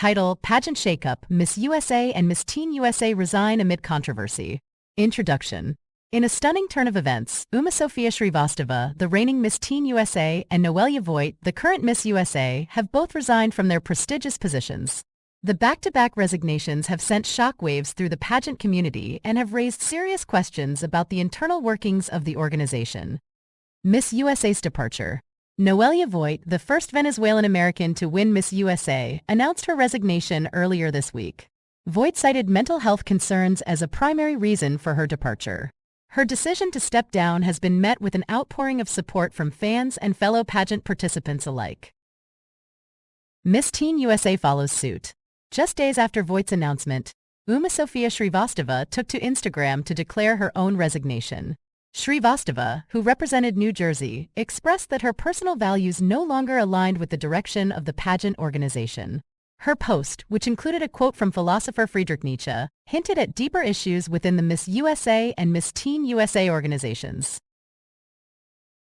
Title: Pageant Shakeup, Miss USA and Miss Teen USA resign amid controversy. Introduction. In a stunning turn of events, Uma-Sofia Shrivastava, the reigning Miss Teen USA, and Noelia Voigt, the current Miss USA, have both resigned from their prestigious positions. The back-to-back resignations have sent shockwaves through the pageant community and have raised serious questions about the internal workings of the organization. Miss USA's departure. Noelia Voigt, the first Venezuelan American to win Miss USA, announced her resignation earlier this week. Voigt cited mental health concerns as a primary reason for her departure. Her decision to step down has been met with an outpouring of support from fans and fellow pageant participants alike. Miss Teen USA follows suit. Just days after Voigt's announcement, Uma-Sofia Shrivastava took to Instagram to declare her own resignation. Shrivastava, who represented New Jersey, expressed that her personal values no longer aligned with the direction of the pageant organization. Her post, which included a quote from philosopher Friedrich Nietzsche, hinted at deeper issues within the Miss USA and Miss Teen USA organizations.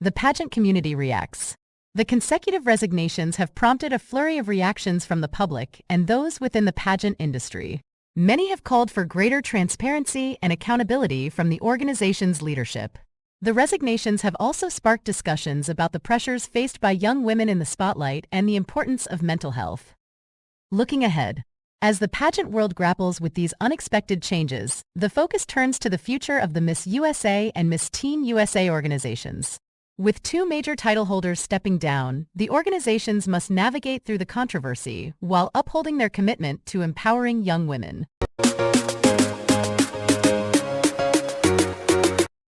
The pageant community reacts. The consecutive resignations have prompted a flurry of reactions from the public and those within the pageant industry. Many have called for greater transparency and accountability from the organization's leadership. The resignations have also sparked discussions about the pressures faced by young women in the spotlight and the importance of mental health. Looking ahead. As the pageant world grapples with these unexpected changes, the focus turns to the future of the Miss USA and Miss Teen USA organizations. With two major title holders stepping down, the organizations must navigate through the controversy while upholding their commitment to empowering young women.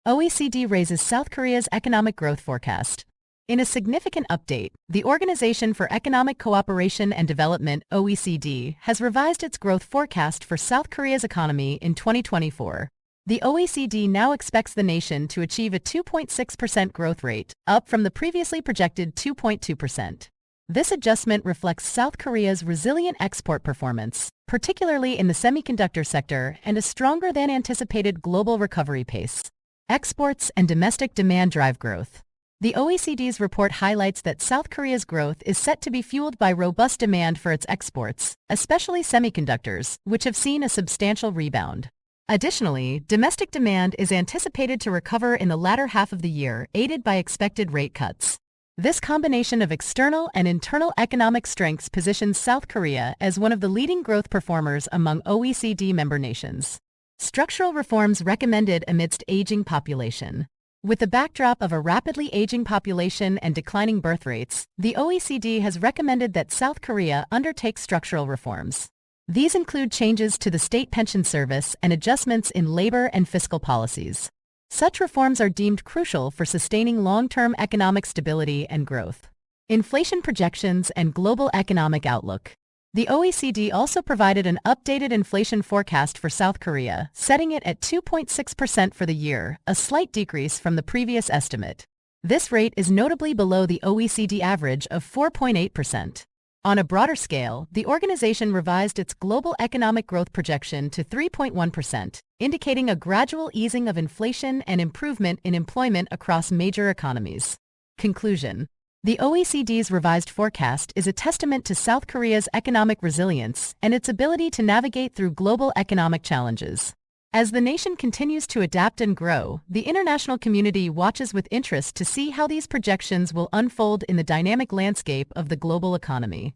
OECD raises South Korea's economic growth forecast. In a significant update, the Organization for Economic Cooperation and Development, OECD, has revised its growth forecast for South Korea's economy in 2024. The OECD now expects the nation to achieve a 2.6% growth rate, up from the previously projected 2.2%. This adjustment reflects South Korea's resilient export performance, particularly in the semiconductor sector, and a stronger than anticipated global recovery pace. Exports and domestic demand drive growth. The OECD's report highlights that South Korea's growth is set to be fueled by robust demand for its exports, especially semiconductors, which have seen a substantial rebound. Additionally, domestic demand is anticipated to recover in the latter half of the year, aided by expected rate cuts. This combination of external and internal economic strengths positions South Korea as one of the leading growth performers among OECD member nations. Structural reforms recommended amidst aging population. With the backdrop of a rapidly aging population and declining birth rates, the OECD has recommended that South Korea undertake structural reforms. These include changes to the state pension service and adjustments in labor and fiscal policies. Such reforms are deemed crucial for sustaining long-term economic stability and growth. Inflation projections and global economic outlook. The OECD also provided an updated inflation forecast for South Korea, setting it at 2.6% for the year, a slight decrease from the previous estimate. This rate is notably below the OECD average of 4.8%. On a broader scale, the organization revised its global economic growth projection to 3.1%, indicating a gradual easing of inflation and improvement in employment across major economies. Conclusion. The OECD's revised forecast is a testament to South Korea's economic resilience and its ability to navigate through global economic challenges. As the nation continues to adapt and grow, the international community watches with interest to see how these projections will unfold in the dynamic landscape of the global economy.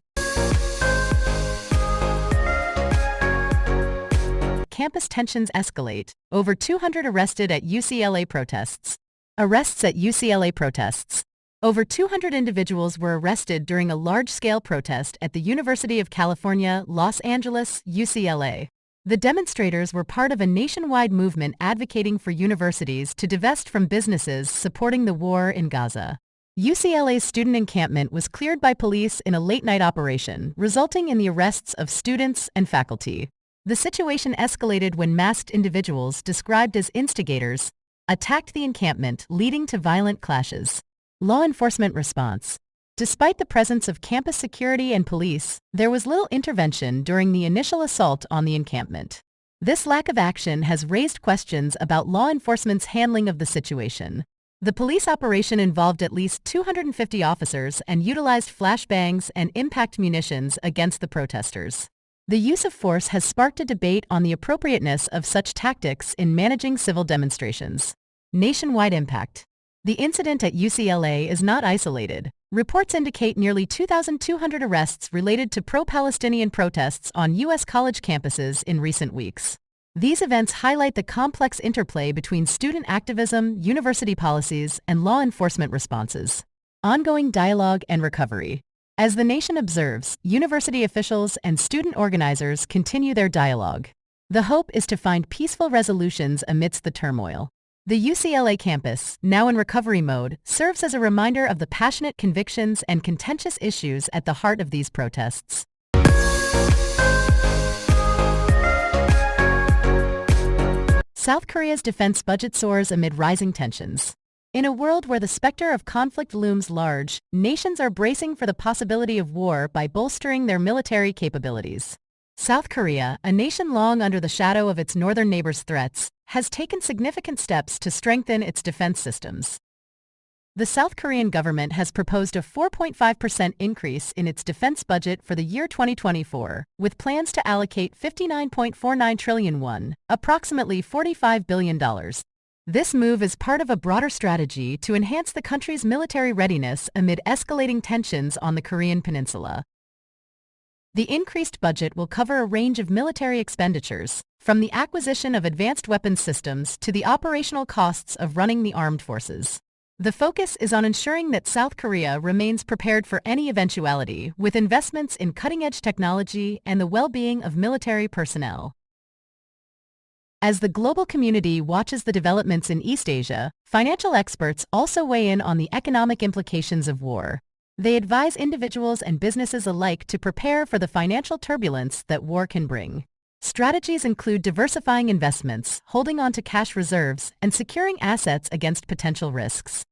Campus tensions escalate. Over 200 arrested at UCLA protests. Arrests at UCLA protests. Over 200 individuals were arrested during a large-scale protest at the University of California, Los Angeles, UCLA. The demonstrators were part of a nationwide movement advocating for universities to divest from businesses supporting the war in Gaza. UCLA's student encampment was cleared by police in a late-night operation, resulting in the arrests of students and faculty. The situation escalated when masked individuals, described as instigators, attacked the encampment, leading to violent clashes. Law enforcement response. Despite the presence of campus security and police, there was little intervention during the initial assault on the encampment. This lack of action has raised questions about law enforcement's handling of the situation. The police operation involved at least 250 officers and utilized flashbangs and impact munitions against the protesters. The use of force has sparked a debate on the appropriateness of such tactics in managing civil demonstrations. Nationwide impact. The incident at UCLA is not isolated. Reports indicate nearly 2,200 arrests related to pro-Palestinian protests on U.S. college campuses in recent weeks. These events highlight the complex interplay between student activism, university policies, and law enforcement responses. Ongoing dialogue and recovery. As the nation observes, university officials and student organizers continue their dialogue. The hope is to find peaceful resolutions amidst the turmoil. The UCLA campus, now in recovery mode, serves as a reminder of the passionate convictions and contentious issues at the heart of these protests. South Korea's defense budget soars amid rising tensions. In a world where the specter of conflict looms large, nations are bracing for the possibility of war by bolstering their military capabilities. South Korea, a nation long under the shadow of its northern neighbor's threats, has taken significant steps to strengthen its defense systems. The South Korean government has proposed a 4.5% increase in its defense budget for the year 2024, with plans to allocate 59.49 trillion won, approximately $45 billion. This move is part of a broader strategy to enhance the country's military readiness amid escalating tensions on the Korean peninsula. The increased budget will cover a range of military expenditures, from the acquisition of advanced weapons systems to the operational costs of running the armed forces. The focus is on ensuring that South Korea remains prepared for any eventuality, with investments in cutting-edge technology and the well-being of military personnel. As the global community watches the developments in East Asia, financial experts also weigh in on the economic implications of war. They advise individuals and businesses alike to prepare for the financial turbulence that war can bring. Strategies include diversifying investments, holding on to cash reserves, and securing assets against potential risks.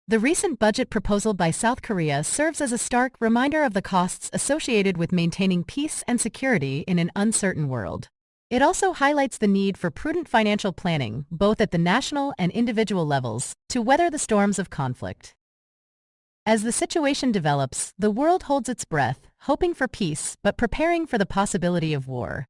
The recent budget proposal by South Korea serves as a stark reminder of the costs associated with maintaining peace and security in an uncertain world. It also highlights the need for prudent financial planning, both at the national and individual levels, to weather the storms of conflict. As the situation develops, the world holds its breath, hoping for peace but preparing for the possibility of war.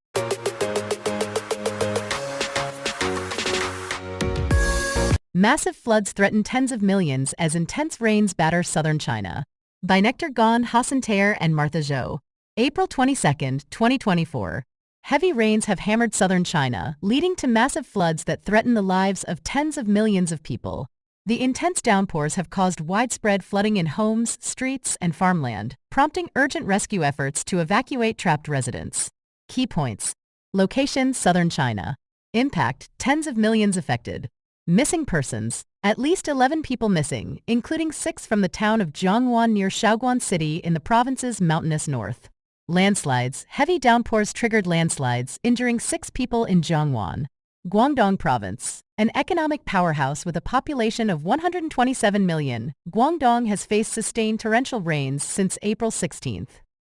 Massive floods threaten tens of millions as intense rains batter southern China. By Nectar Gon, Hassan Tayer, and Martha Zhou. April 22, 2024. Heavy rains have hammered southern China, leading to massive floods that threaten the lives of tens of millions of people. The intense downpours have caused widespread flooding in homes, streets, and farmland, prompting urgent rescue efforts to evacuate trapped residents. Key points. Location: southern China. Impact: tens of millions affected. Missing persons: at least 11 people missing, including 6 from the town of Jiangwan near Shaoguan City in the province's mountainous north. Landslides: heavy downpours triggered landslides, injuring 6 people in Jiangwan, Guangdong Province. An economic powerhouse with a population of 127 million, Guangdong has faced sustained torrential rains since April 16.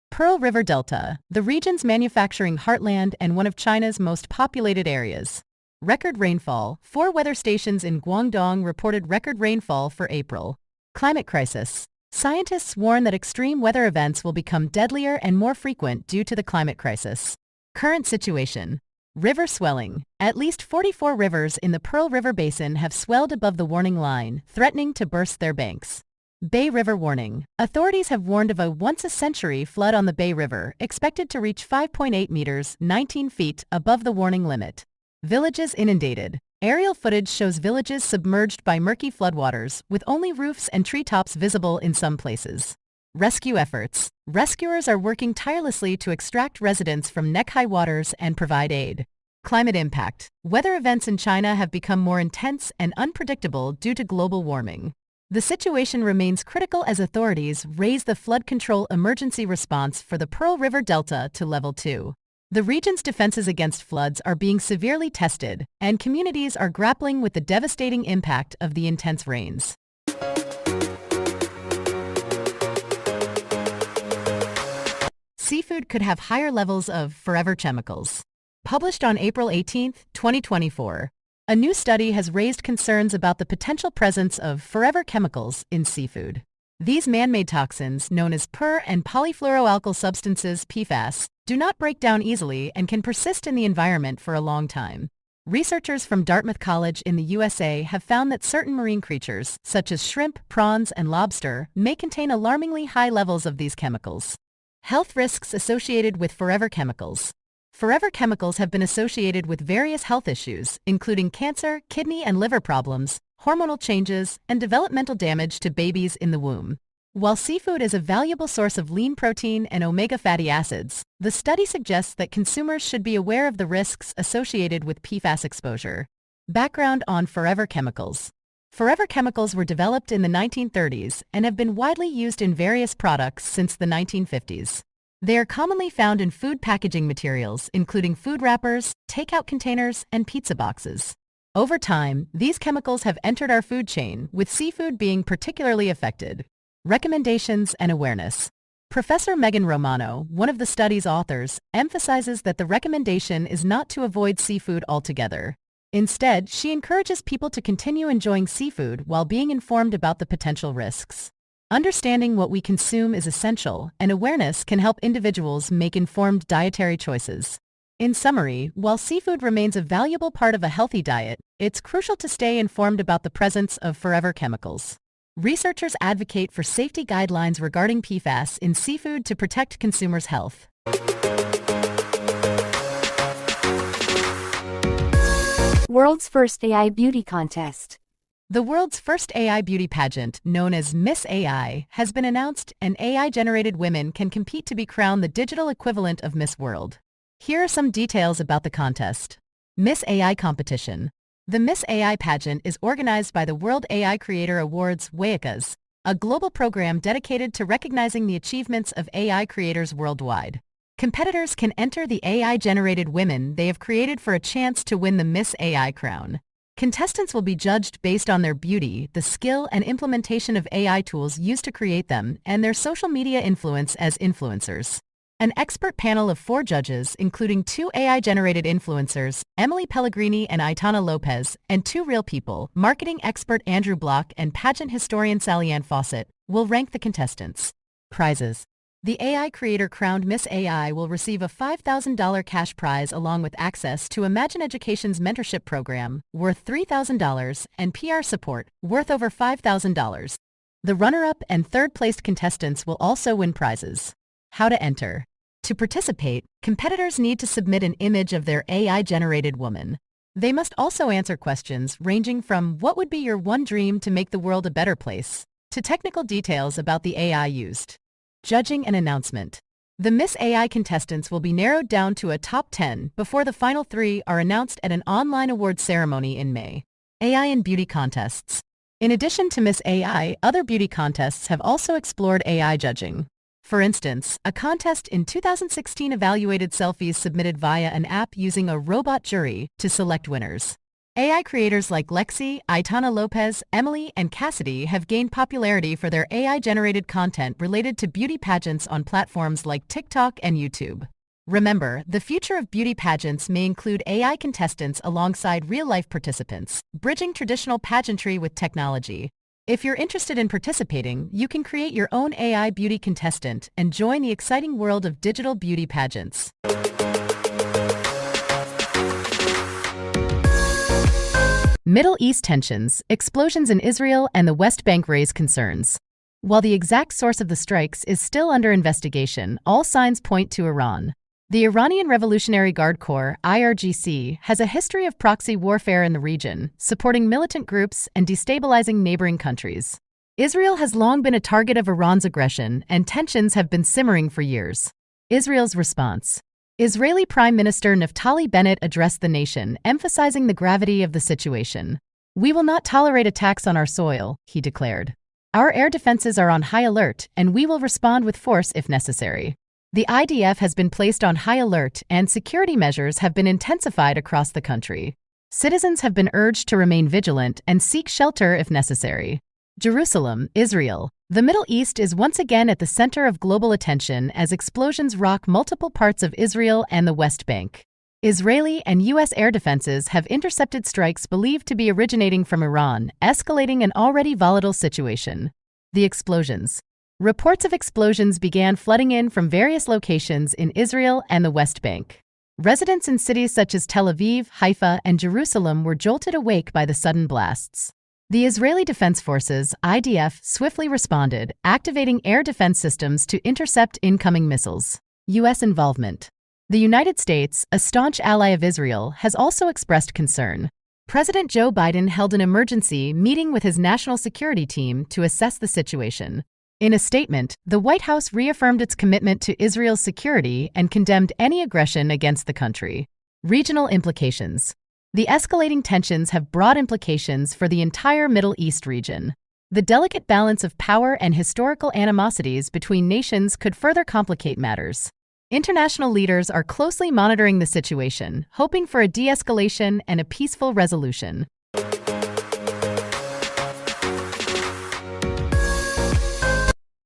Pearl River Delta, the region's manufacturing heartland and one of China's most populated areas. Record rainfall: 4 weather stations in Guangdong reported record rainfall for April. Climate crisis. Scientists warn that extreme weather events will become deadlier and more frequent due to the climate crisis. Current situation. River swelling. At least 44 rivers in the Pearl River Basin have swelled above the warning line, threatening to burst their banks. Bay River warning. Authorities have warned of a once-a-century flood on the Bay River, expected to reach 5.8 meters, 19 feet, above the warning limit. Villages inundated. Aerial footage shows villages submerged by murky floodwaters, with only roofs and treetops visible in some places. Rescue efforts. Rescuers are working tirelessly to extract residents from neck-high waters and provide aid. Climate impact. Weather events in China have become more intense and unpredictable due to global warming. The situation remains critical as authorities raise the flood control emergency response for the Pearl River Delta to level 2. The region's defenses against floods are being severely tested, and communities are grappling with the devastating impact of the intense rains. Seafood could have higher levels of forever chemicals. Published on April 18, 2024, a new study has raised concerns about the potential presence of forever chemicals in seafood. These man-made toxins, known as per- and polyfluoroalkyl substances (PFAS), do not break down easily and can persist in the environment for a long time. Researchers from Dartmouth College in the USA have found that certain marine creatures, such as shrimp, prawns, and lobster, may contain alarmingly high levels of these chemicals. Health risks associated with forever chemicals. Forever chemicals have been associated with various health issues, including cancer, kidney and liver problems, hormonal changes, and developmental damage to babies in the womb. While seafood is a valuable source of lean protein and omega fatty acids, the study suggests that consumers should be aware of the risks associated with PFAS exposure. Background on forever chemicals. Forever chemicals were developed in the 1930s and have been widely used in various products since the 1950s. They are commonly found in food packaging materials, including food wrappers, takeout containers, and pizza boxes. Over time, these chemicals have entered our food chain, with seafood being particularly affected. Recommendations and awareness. Professor Megan Romano, one of the study's authors, emphasizes that the recommendation is not to avoid seafood altogether. Instead, she encourages people to continue enjoying seafood while being informed about the potential risks. Understanding what we consume is essential, and awareness can help individuals make informed dietary choices. In summary, while seafood remains a valuable part of a healthy diet, it's crucial to stay informed about the presence of forever chemicals. Researchers advocate for safety guidelines regarding PFAS in seafood to protect consumers' health. World's first AI beauty contest. The world's first AI beauty pageant, known as Miss AI, has been announced, and AI-generated women can compete to be crowned the digital equivalent of Miss World. Here are some details about the contest. Miss AI competition. The Miss AI pageant is organized by the World AI Creator Awards (WAICAs), a global program dedicated to recognizing the achievements of AI creators worldwide. Competitors can enter the AI-generated women they have created for a chance to win the Miss AI crown. Contestants will be judged based on their beauty, the skill and implementation of AI tools used to create them, and their social media influence as influencers. An expert panel of 4 judges, including 2 AI-generated influencers, Emily Pellegrini and Aitana Lopez, and 2 real people, marketing expert Andrew Block and pageant historian Sally-Ann Fawcett, will rank the contestants. Prizes. The AI creator crowned Miss AI will receive a $5,000 cash prize along with access to Imagine Education's mentorship program, worth $3,000, and PR support, worth over $5,000. The runner-up and third-placed contestants will also win prizes. How to enter. To participate, competitors need to submit an image of their AI-generated woman. They must also answer questions ranging from what would be your one dream to make the world a better place, to technical details about the AI used. Judging and announcement. The Miss AI contestants will be narrowed down to a top 10 before the final 3 are announced at an online awards ceremony in May. AI and beauty contests. In addition to Miss AI, other beauty contests have also explored AI judging. For instance, a contest in 2016 evaluated selfies submitted via an app using a robot jury to select winners. AI creators like Lexi, Aitana Lopez, Emily, and Cassidy have gained popularity for their AI-generated content related to beauty pageants on platforms like TikTok and YouTube. Remember, the future of beauty pageants may include AI contestants alongside real-life participants, bridging traditional pageantry with technology. If you're interested in participating, you can create your own AI beauty contestant and join the exciting world of digital beauty pageants. Middle East tensions, explosions in Israel and the West Bank raise concerns. While the exact source of the strikes is still under investigation, all signs point to Iran. The Iranian Revolutionary Guard Corps, IRGC, has a history of proxy warfare in the region, supporting militant groups and destabilizing neighboring countries. Israel has long been a target of Iran's aggression, and tensions have been simmering for years. Israel's response. Israeli Prime Minister Naftali Bennett addressed the nation, emphasizing the gravity of the situation. "We will not tolerate attacks on our soil," he declared. "Our air defenses are on high alert, and we will respond with force if necessary." The IDF has been placed on high alert, and security measures have been intensified across the country. Citizens have been urged to remain vigilant and seek shelter if necessary. Jerusalem, Israel. The Middle East is once again at the center of global attention as explosions rock multiple parts of Israel and the West Bank. Israeli and U.S. air defenses have intercepted strikes believed to be originating from Iran, escalating an already volatile situation. The explosions. Reports of explosions began flooding in from various locations in Israel and the West Bank. Residents in cities such as Tel Aviv, Haifa, and Jerusalem were jolted awake by the sudden blasts. The Israeli Defense Forces, IDF, swiftly responded, activating air defense systems to intercept incoming missiles. U.S. involvement. The United States, a staunch ally of Israel, has also expressed concern. President Joe Biden held an emergency meeting with his national security team to assess the situation. In a statement, the White House reaffirmed its commitment to Israel's security and condemned any aggression against the country. Regional implications. The escalating tensions have broad implications for the entire Middle East region. The delicate balance of power and historical animosities between nations could further complicate matters. International leaders are closely monitoring the situation, hoping for a de-escalation and a peaceful resolution.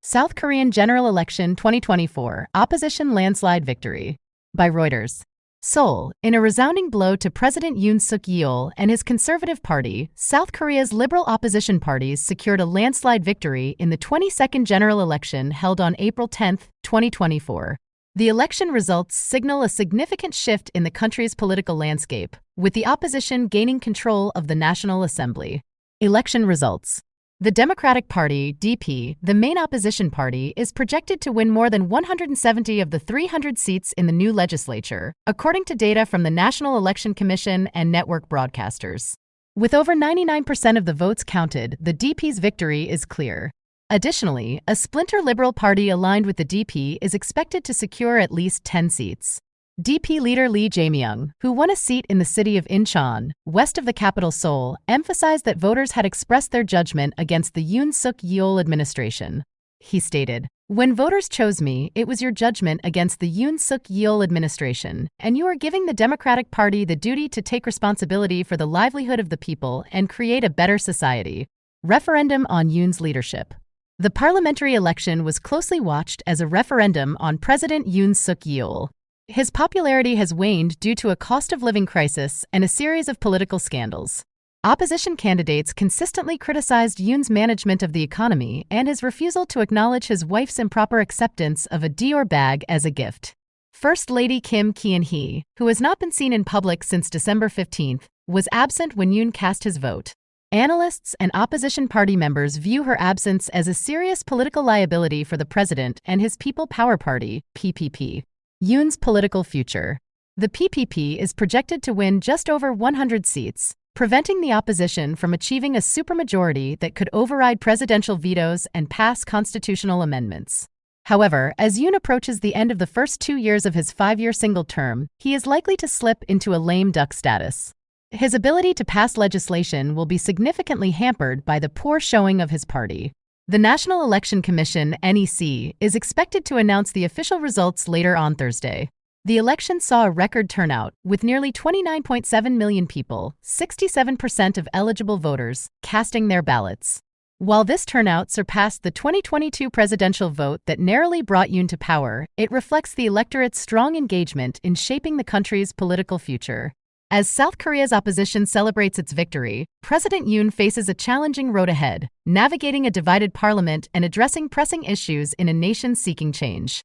South Korean General Election 2024, Opposition Landslide Victory. By Reuters. Seoul, in a resounding blow to President Yoon Suk-yeol and his Conservative Party, South Korea's liberal opposition parties secured a landslide victory in the 22nd general election held on April 10, 2024. The election results signal a significant shift in the country's political landscape, with the opposition gaining control of the National Assembly. Election results. The Democratic Party, DP, the main opposition party, is projected to win more than 170 of the 300 seats in the new legislature, according to data from the National Election Commission and network broadcasters. With over 99% of the votes counted, the DP's victory is clear. Additionally, a splinter Liberal Party aligned with the DP is expected to secure at least 10 seats. DP leader Lee Jae-myung, who won a seat in the city of Incheon, west of the capital Seoul, emphasized that voters had expressed their judgment against the Yoon Suk-yeol administration. He stated, "When voters chose me, it was your judgment against the Yoon Suk-yeol administration, and you are giving the Democratic Party the duty to take responsibility for the livelihood of the people and create a better society." Referendum on Yoon's leadership. The parliamentary election was closely watched as a referendum on President Yoon Suk-yeol. His popularity has waned due to a cost-of-living crisis and a series of political scandals. Opposition candidates consistently criticized Yoon's management of the economy and his refusal to acknowledge his wife's improper acceptance of a Dior bag as a gift. First Lady Kim Ki-hee, who has not been seen in public since December 15, was absent when Yoon cast his vote. Analysts and opposition party members view her absence as a serious political liability for the president and his People Power Party, PPP. Yoon's political future. The PPP is projected to win just over 100 seats, preventing the opposition from achieving a supermajority that could override presidential vetoes and pass constitutional amendments. However, as Yoon approaches the end of the first 2 years of his 5-year single term, he is likely to slip into a lame duck status. His ability to pass legislation will be significantly hampered by the poor showing of his party. The National Election Commission, NEC, is expected to announce the official results later on Thursday. The election saw a record turnout, with nearly 29.7 million people, 67% of eligible voters, casting their ballots. While this turnout surpassed the 2022 presidential vote that narrowly brought Yoon to power, it reflects the electorate's strong engagement in shaping the country's political future. As South Korea's opposition celebrates its victory, President Yoon faces a challenging road ahead, navigating a divided parliament and addressing pressing issues in a nation seeking change.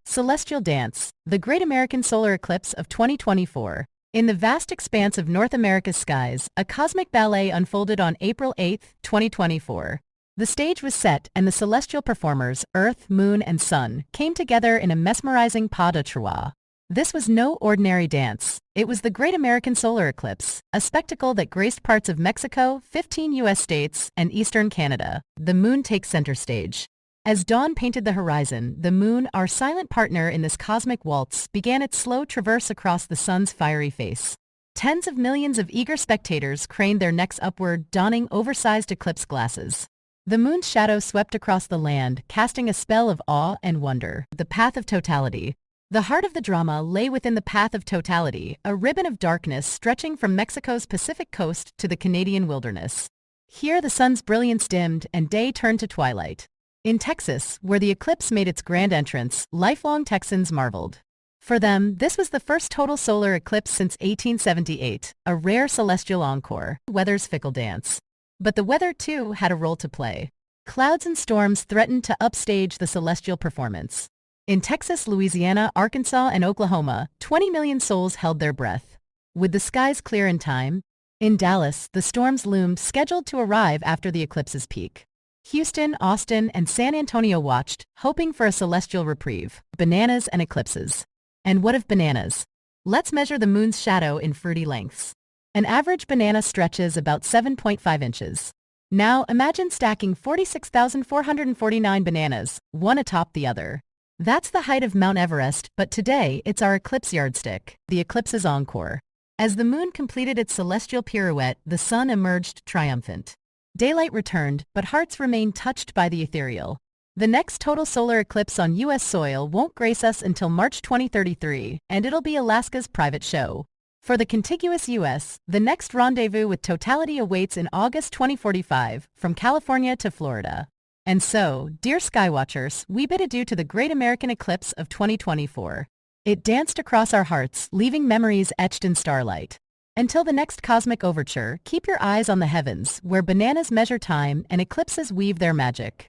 Celestial Dance, the Great American Solar Eclipse of 2024. In the vast expanse of North America's skies, a cosmic ballet unfolded on April 8, 2024. The stage was set and the celestial performers, Earth, Moon, and Sun, came together in a mesmerizing pas de trois. This was no ordinary dance. It was the Great American Solar Eclipse, a spectacle that graced parts of Mexico, 15 U.S. states, and eastern Canada. The moon takes center stage. As dawn painted the horizon, the moon, our silent partner in this cosmic waltz, began its slow traverse across the sun's fiery face. Tens of millions of eager spectators craned their necks upward, donning oversized eclipse glasses. The moon's shadow swept across the land, casting a spell of awe and wonder. The path of totality. The heart of the drama lay within the path of totality, a ribbon of darkness stretching from Mexico's Pacific coast to the Canadian wilderness. Here the sun's brilliance dimmed and day turned to twilight. In Texas, where the eclipse made its grand entrance, lifelong Texans marveled. For them, this was the first total solar eclipse since 1878, a rare celestial encore, weather's fickle dance. But the weather, too, had a role to play. Clouds and storms threatened to upstage the celestial performance. In Texas, Louisiana, Arkansas, and Oklahoma, 20 million souls held their breath. Would the skies clear in time? In Dallas, the storms loomed, scheduled to arrive after the eclipse's peak. Houston, Austin, and San Antonio watched, hoping for a celestial reprieve. Bananas and eclipses. And what of bananas? Let's measure the moon's shadow in fruity lengths. An average banana stretches about 7.5 inches. Now imagine stacking 46,449 bananas, one atop the other. That's the height of Mount Everest, but today it's our eclipse yardstick, the eclipse's encore. As the moon completed its celestial pirouette, the sun emerged triumphant. Daylight returned, but hearts remained touched by the ethereal. The next total solar eclipse on U.S. soil won't grace us until March 2033, and it'll be Alaska's private show. For the contiguous U.S., the next rendezvous with totality awaits in August 2045, from California to Florida. And so, dear Skywatchers, we bid adieu to the great American eclipse of 2024. It danced across our hearts, leaving memories etched in starlight. Until the next cosmic overture, keep your eyes on the heavens, where bananas measure time and eclipses weave their magic.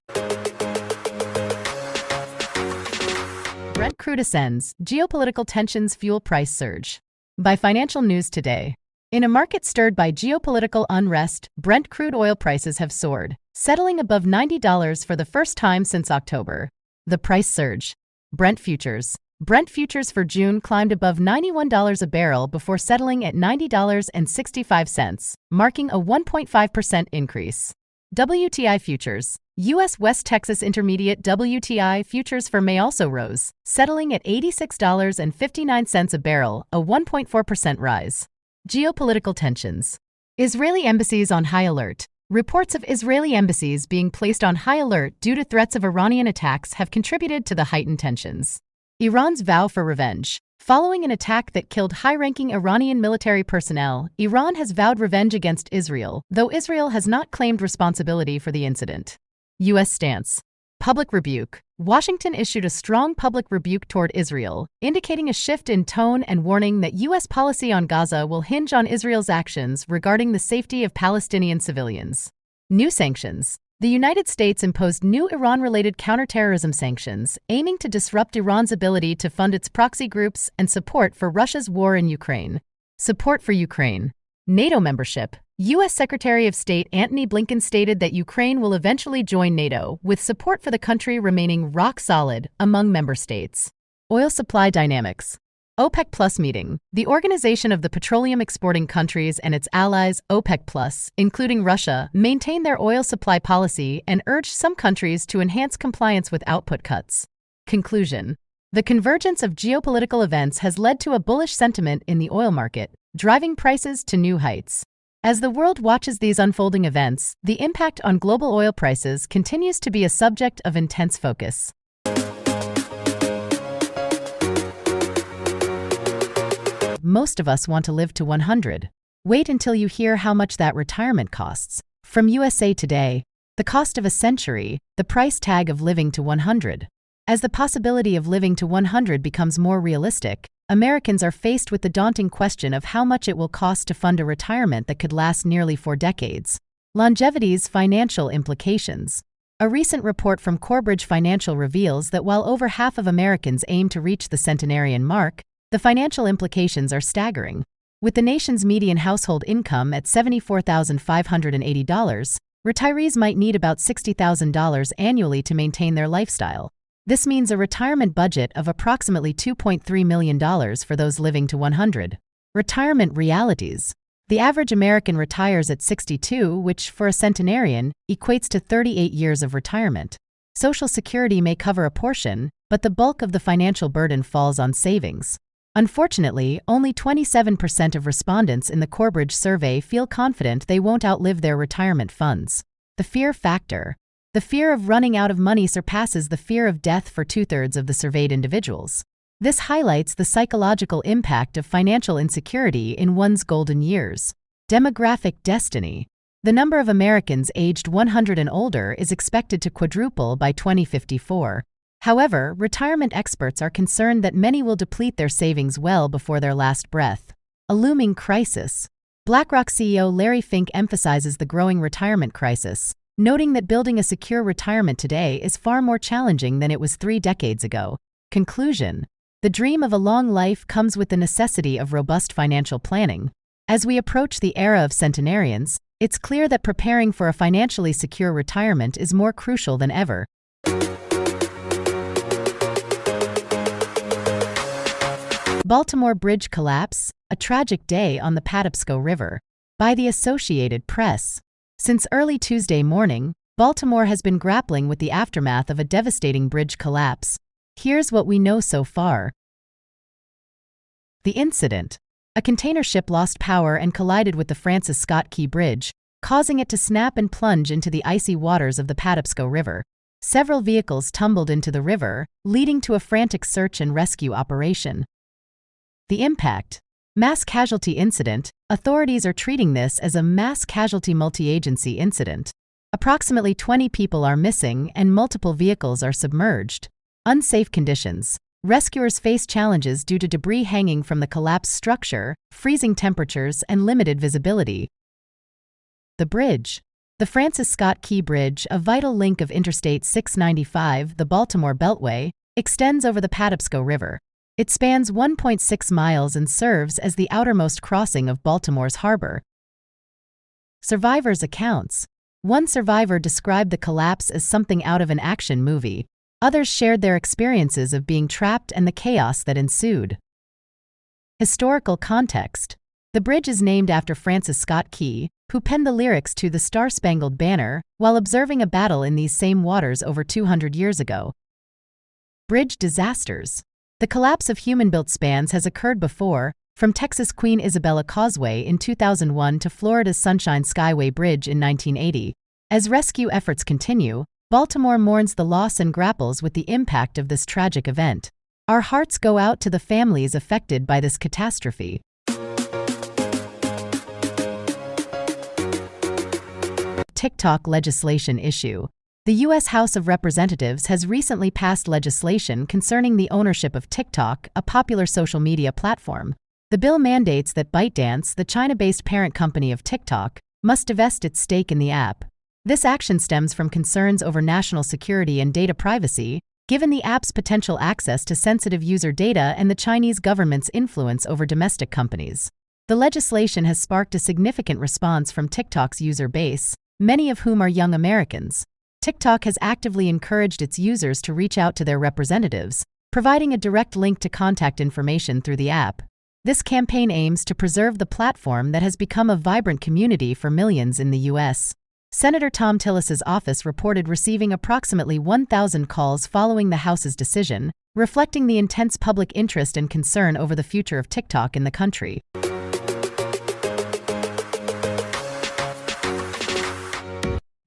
Brent crude ascends, geopolitical tensions fuel price surge. By Financial News Today. In a market stirred by geopolitical unrest, Brent crude oil prices have soared, settling above $90 for the first time since October. The price surge. Brent futures. Brent futures for June climbed above $91 a barrel before settling at $90.65, marking a 1.5% increase. WTI futures. U.S. West Texas Intermediate WTI futures for May also rose, settling at $86.59 a barrel, a 1.4% rise. Geopolitical tensions. Israeli embassies on high alert. Reports of Israeli embassies being placed on high alert due to threats of Iranian attacks have contributed to the heightened tensions. Iran's vow for revenge. Following an attack that killed high-ranking Iranian military personnel, Iran has vowed revenge against Israel, though Israel has not claimed responsibility for the incident. U.S. stance. Public rebuke. Washington issued a strong public rebuke toward Israel, indicating a shift in tone and warning that U.S. policy on Gaza will hinge on Israel's actions regarding the safety of Palestinian civilians. New sanctions. The United States imposed new Iran-related counterterrorism sanctions, aiming to disrupt Iran's ability to fund its proxy groups and support for Russia's war in Ukraine. Support for Ukraine. NATO membership. U.S. Secretary of State Antony Blinken stated that Ukraine will eventually join NATO, with support for the country remaining rock solid among member states. Oil supply dynamics. OPEC Plus meeting. The Organization of the Petroleum Exporting Countries and its allies, OPEC Plus, including Russia, maintain their oil supply policy and urge some countries to enhance compliance with output cuts. Conclusion. The convergence of geopolitical events has led to a bullish sentiment in the oil market, driving prices to new heights. As the world watches these unfolding events, the impact on global oil prices continues to be a subject of intense focus. Most of us want to live to 100. Wait until you hear how much that retirement costs. From USA Today, the cost of a century, the price tag of living to 100. As the possibility of living to 100 becomes more realistic, Americans are faced with the daunting question of how much it will cost to fund a retirement that could last nearly 4 decades. Longevity's financial implications. A recent report from Corebridge Financial reveals that while over half of Americans aim to reach the centenarian mark, the financial implications are staggering. With the nation's median household income at $74,580, retirees might need about $60,000 annually to maintain their lifestyle. This means a retirement budget of approximately $2.3 million for those living to 100. Retirement realities. The average American retires at 62, which, for a centenarian, equates to 38 years of retirement. Social Security may cover a portion, but the bulk of the financial burden falls on savings. Unfortunately, only 27% of respondents in the Corebridge survey feel confident they won't outlive their retirement funds. The fear factor. The fear of running out of money surpasses the fear of death for 2/3 of the surveyed individuals. This highlights the psychological impact of financial insecurity in one's golden years. Demographic destiny. The number of Americans aged 100 and older is expected to quadruple by 2054. However, retirement experts are concerned that many will deplete their savings well before their last breath. A looming crisis. BlackRock CEO Larry Fink emphasizes the growing retirement crisis, noting that building a secure retirement today is far more challenging than it was 3 decades ago. Conclusion. The dream of a long life comes with the necessity of robust financial planning. As we approach the era of centenarians, it's clear that preparing for a financially secure retirement is more crucial than ever. Baltimore Bridge Collapse, a tragic day on the Patapsco River. By the Associated Press. Since early Tuesday morning, Baltimore has been grappling with the aftermath of a devastating bridge collapse. Here's what we know so far. The incident. A container ship lost power and collided with the Francis Scott Key Bridge, causing it to snap and plunge into the icy waters of the Patapsco River. Several vehicles tumbled into the river, leading to a frantic search and rescue operation. The impact. Mass casualty incident. Authorities are treating this as a mass casualty multi-agency incident. Approximately 20 people are missing and multiple vehicles are submerged. Unsafe conditions. Rescuers face challenges due to debris hanging from the collapsed structure, freezing temperatures, and limited visibility. The bridge. The Francis Scott Key Bridge, a vital link of Interstate 695, the Baltimore Beltway, extends over the Patapsco River. It spans 1.6 miles and serves as the outermost crossing of Baltimore's harbor. Survivors' accounts. One survivor described the collapse as something out of an action movie. Others shared their experiences of being trapped and the chaos that ensued. Historical context. The bridge is named after Francis Scott Key, who penned the lyrics to The Star-Spangled Banner while observing a battle in these same waters over 200 years ago. Bridge disasters. The collapse of human-built spans has occurred before, from Texas' Queen Isabella Causeway in 2001 to Florida's Sunshine Skyway Bridge in 1980. As rescue efforts continue, Baltimore mourns the loss and grapples with the impact of this tragic event. Our hearts go out to the families affected by this catastrophe. TikTok legislation issue. The U.S. House of Representatives has recently passed legislation concerning the ownership of TikTok, a popular social media platform. The bill mandates that ByteDance, the China-based parent company of TikTok, must divest its stake in the app. This action stems from concerns over national security and data privacy, given the app's potential access to sensitive user data and the Chinese government's influence over domestic companies. The legislation has sparked a significant response from TikTok's user base, many of whom are young Americans. TikTok has actively encouraged its users to reach out to their representatives, providing a direct link to contact information through the app. This campaign aims to preserve the platform that has become a vibrant community for millions in the U.S. Senator Tom Tillis's office reported receiving approximately 1,000 calls following the House's decision, reflecting the intense public interest and concern over the future of TikTok in the country.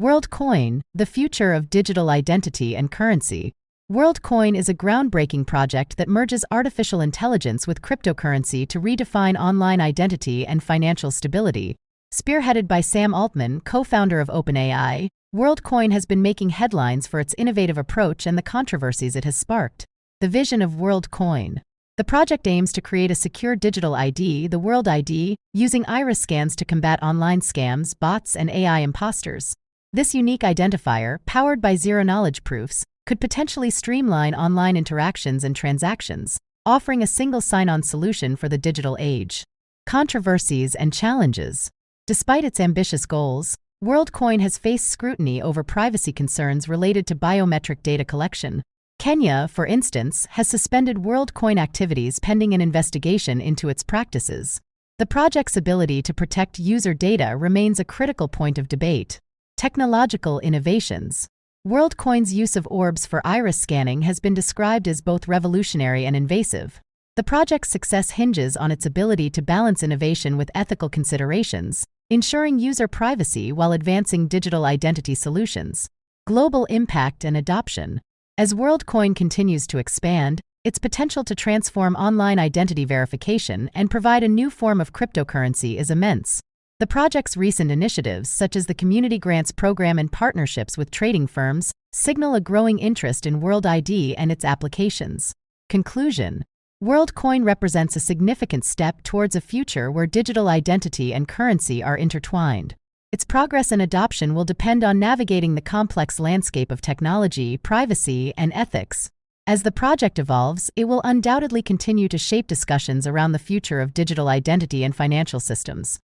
WorldCoin, the future of digital identity and currency. WorldCoin is a groundbreaking project that merges artificial intelligence with cryptocurrency to redefine online identity and financial stability. Spearheaded by Sam Altman, co-founder of OpenAI, WorldCoin has been making headlines for its innovative approach and the controversies it has sparked. The vision of WorldCoin. The project aims to create a secure digital ID, the World ID, using iris scans to combat online scams, bots, and AI imposters. This unique identifier, powered by zero-knowledge proofs, could potentially streamline online interactions and transactions, offering a single sign-on solution for the digital age. Controversies and challenges. Despite its ambitious goals, WorldCoin has faced scrutiny over privacy concerns related to biometric data collection. Kenya, for instance, has suspended WorldCoin activities pending an investigation into its practices. The project's ability to protect user data remains a critical point of debate. Technological innovations. WorldCoin's use of orbs for iris scanning has been described as both revolutionary and invasive. The project's success hinges on its ability to balance innovation with ethical considerations, ensuring user privacy while advancing digital identity solutions. Global impact and adoption. As WorldCoin continues to expand, its potential to transform online identity verification and provide a new form of cryptocurrency is immense. The project's recent initiatives, such as the Community Grants Program and partnerships with trading firms, signal a growing interest in World ID and its applications. Conclusion: WorldCoin represents a significant step towards a future where digital identity and currency are intertwined. Its progress and adoption will depend on navigating the complex landscape of technology, privacy, and ethics. As the project evolves, it will undoubtedly continue to shape discussions around the future of digital identity and financial systems.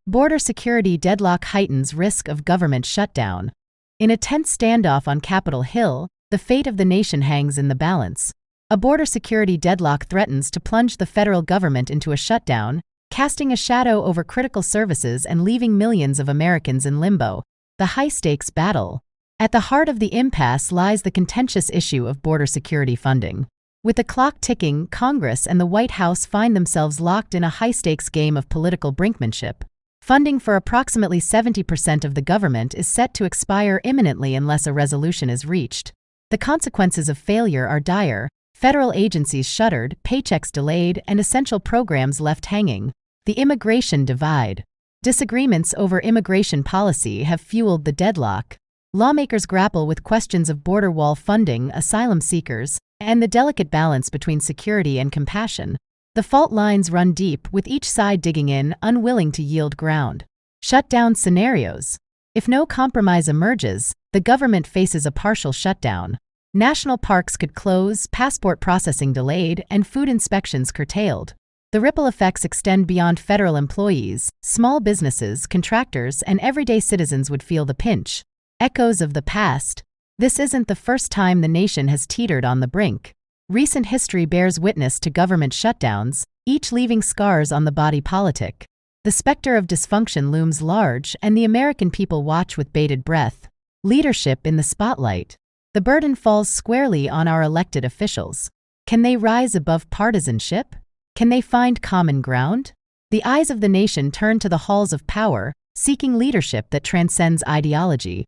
Border security deadlock heightens risk of government shutdown. In a tense standoff on Capitol Hill, the fate of the nation hangs in the balance. A border security deadlock threatens to plunge the federal government into a shutdown, casting a shadow over critical services and leaving millions of Americans in limbo. The high-stakes battle. At the heart of the impasse lies the contentious issue of border security funding. With the clock ticking, Congress and the White House find themselves locked in a high-stakes game of political brinkmanship. Funding for approximately 70% of the government is set to expire imminently unless a resolution is reached. The consequences of failure are dire: federal agencies shuttered, paychecks delayed, and essential programs left hanging. The immigration divide. Disagreements over immigration policy have fueled the deadlock. Lawmakers grapple with questions of border wall funding, asylum seekers, and the delicate balance between security and compassion. The fault lines run deep, with each side digging in, unwilling to yield ground. Shutdown scenarios. If no compromise emerges, the government faces a partial shutdown. National parks could close, passport processing delayed, and food inspections curtailed. The ripple effects extend beyond federal employees. Small businesses, contractors, and everyday citizens would feel the pinch. Echoes of the past. This isn't the first time the nation has teetered on the brink. Recent history bears witness to government shutdowns, each leaving scars on the body politic. The specter of dysfunction looms large, and the American people watch with bated breath. Leadership in the spotlight. The burden falls squarely on our elected officials. Can they rise above partisanship? Can they find common ground? The eyes of the nation turn to the halls of power, seeking leadership that transcends ideology.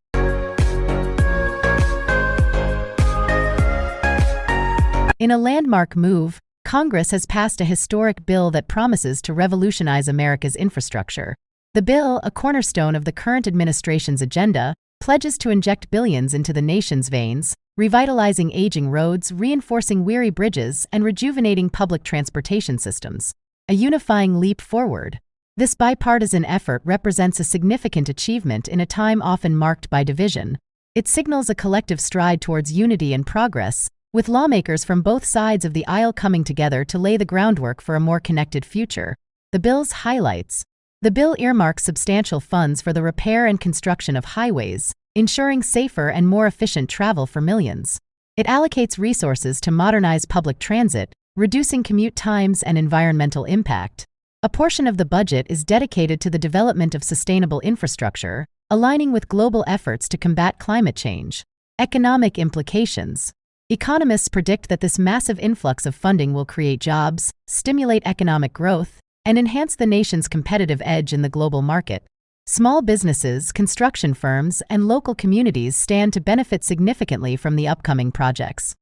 In a landmark move, Congress has passed a historic bill that promises to revolutionize America's infrastructure. The bill, a cornerstone of the current administration's agenda, pledges to inject billions into the nation's veins, revitalizing aging roads, reinforcing weary bridges, and rejuvenating public transportation systems. A unifying leap forward. This bipartisan effort represents a significant achievement in a time often marked by division. It signals a collective stride towards unity and progress, with lawmakers from both sides of the aisle coming together to lay the groundwork for a more connected future. The bill's highlights. The bill earmarks substantial funds for the repair and construction of highways, ensuring safer and more efficient travel for millions. It allocates resources to modernize public transit, reducing commute times and environmental impact. A portion of the budget is dedicated to the development of sustainable infrastructure, aligning with global efforts to combat climate change. Economic implications. Economists predict that this massive influx of funding will create jobs, stimulate economic growth, and enhance the nation's competitive edge in the global market. Small businesses, construction firms, and local communities stand to benefit significantly from the upcoming projects.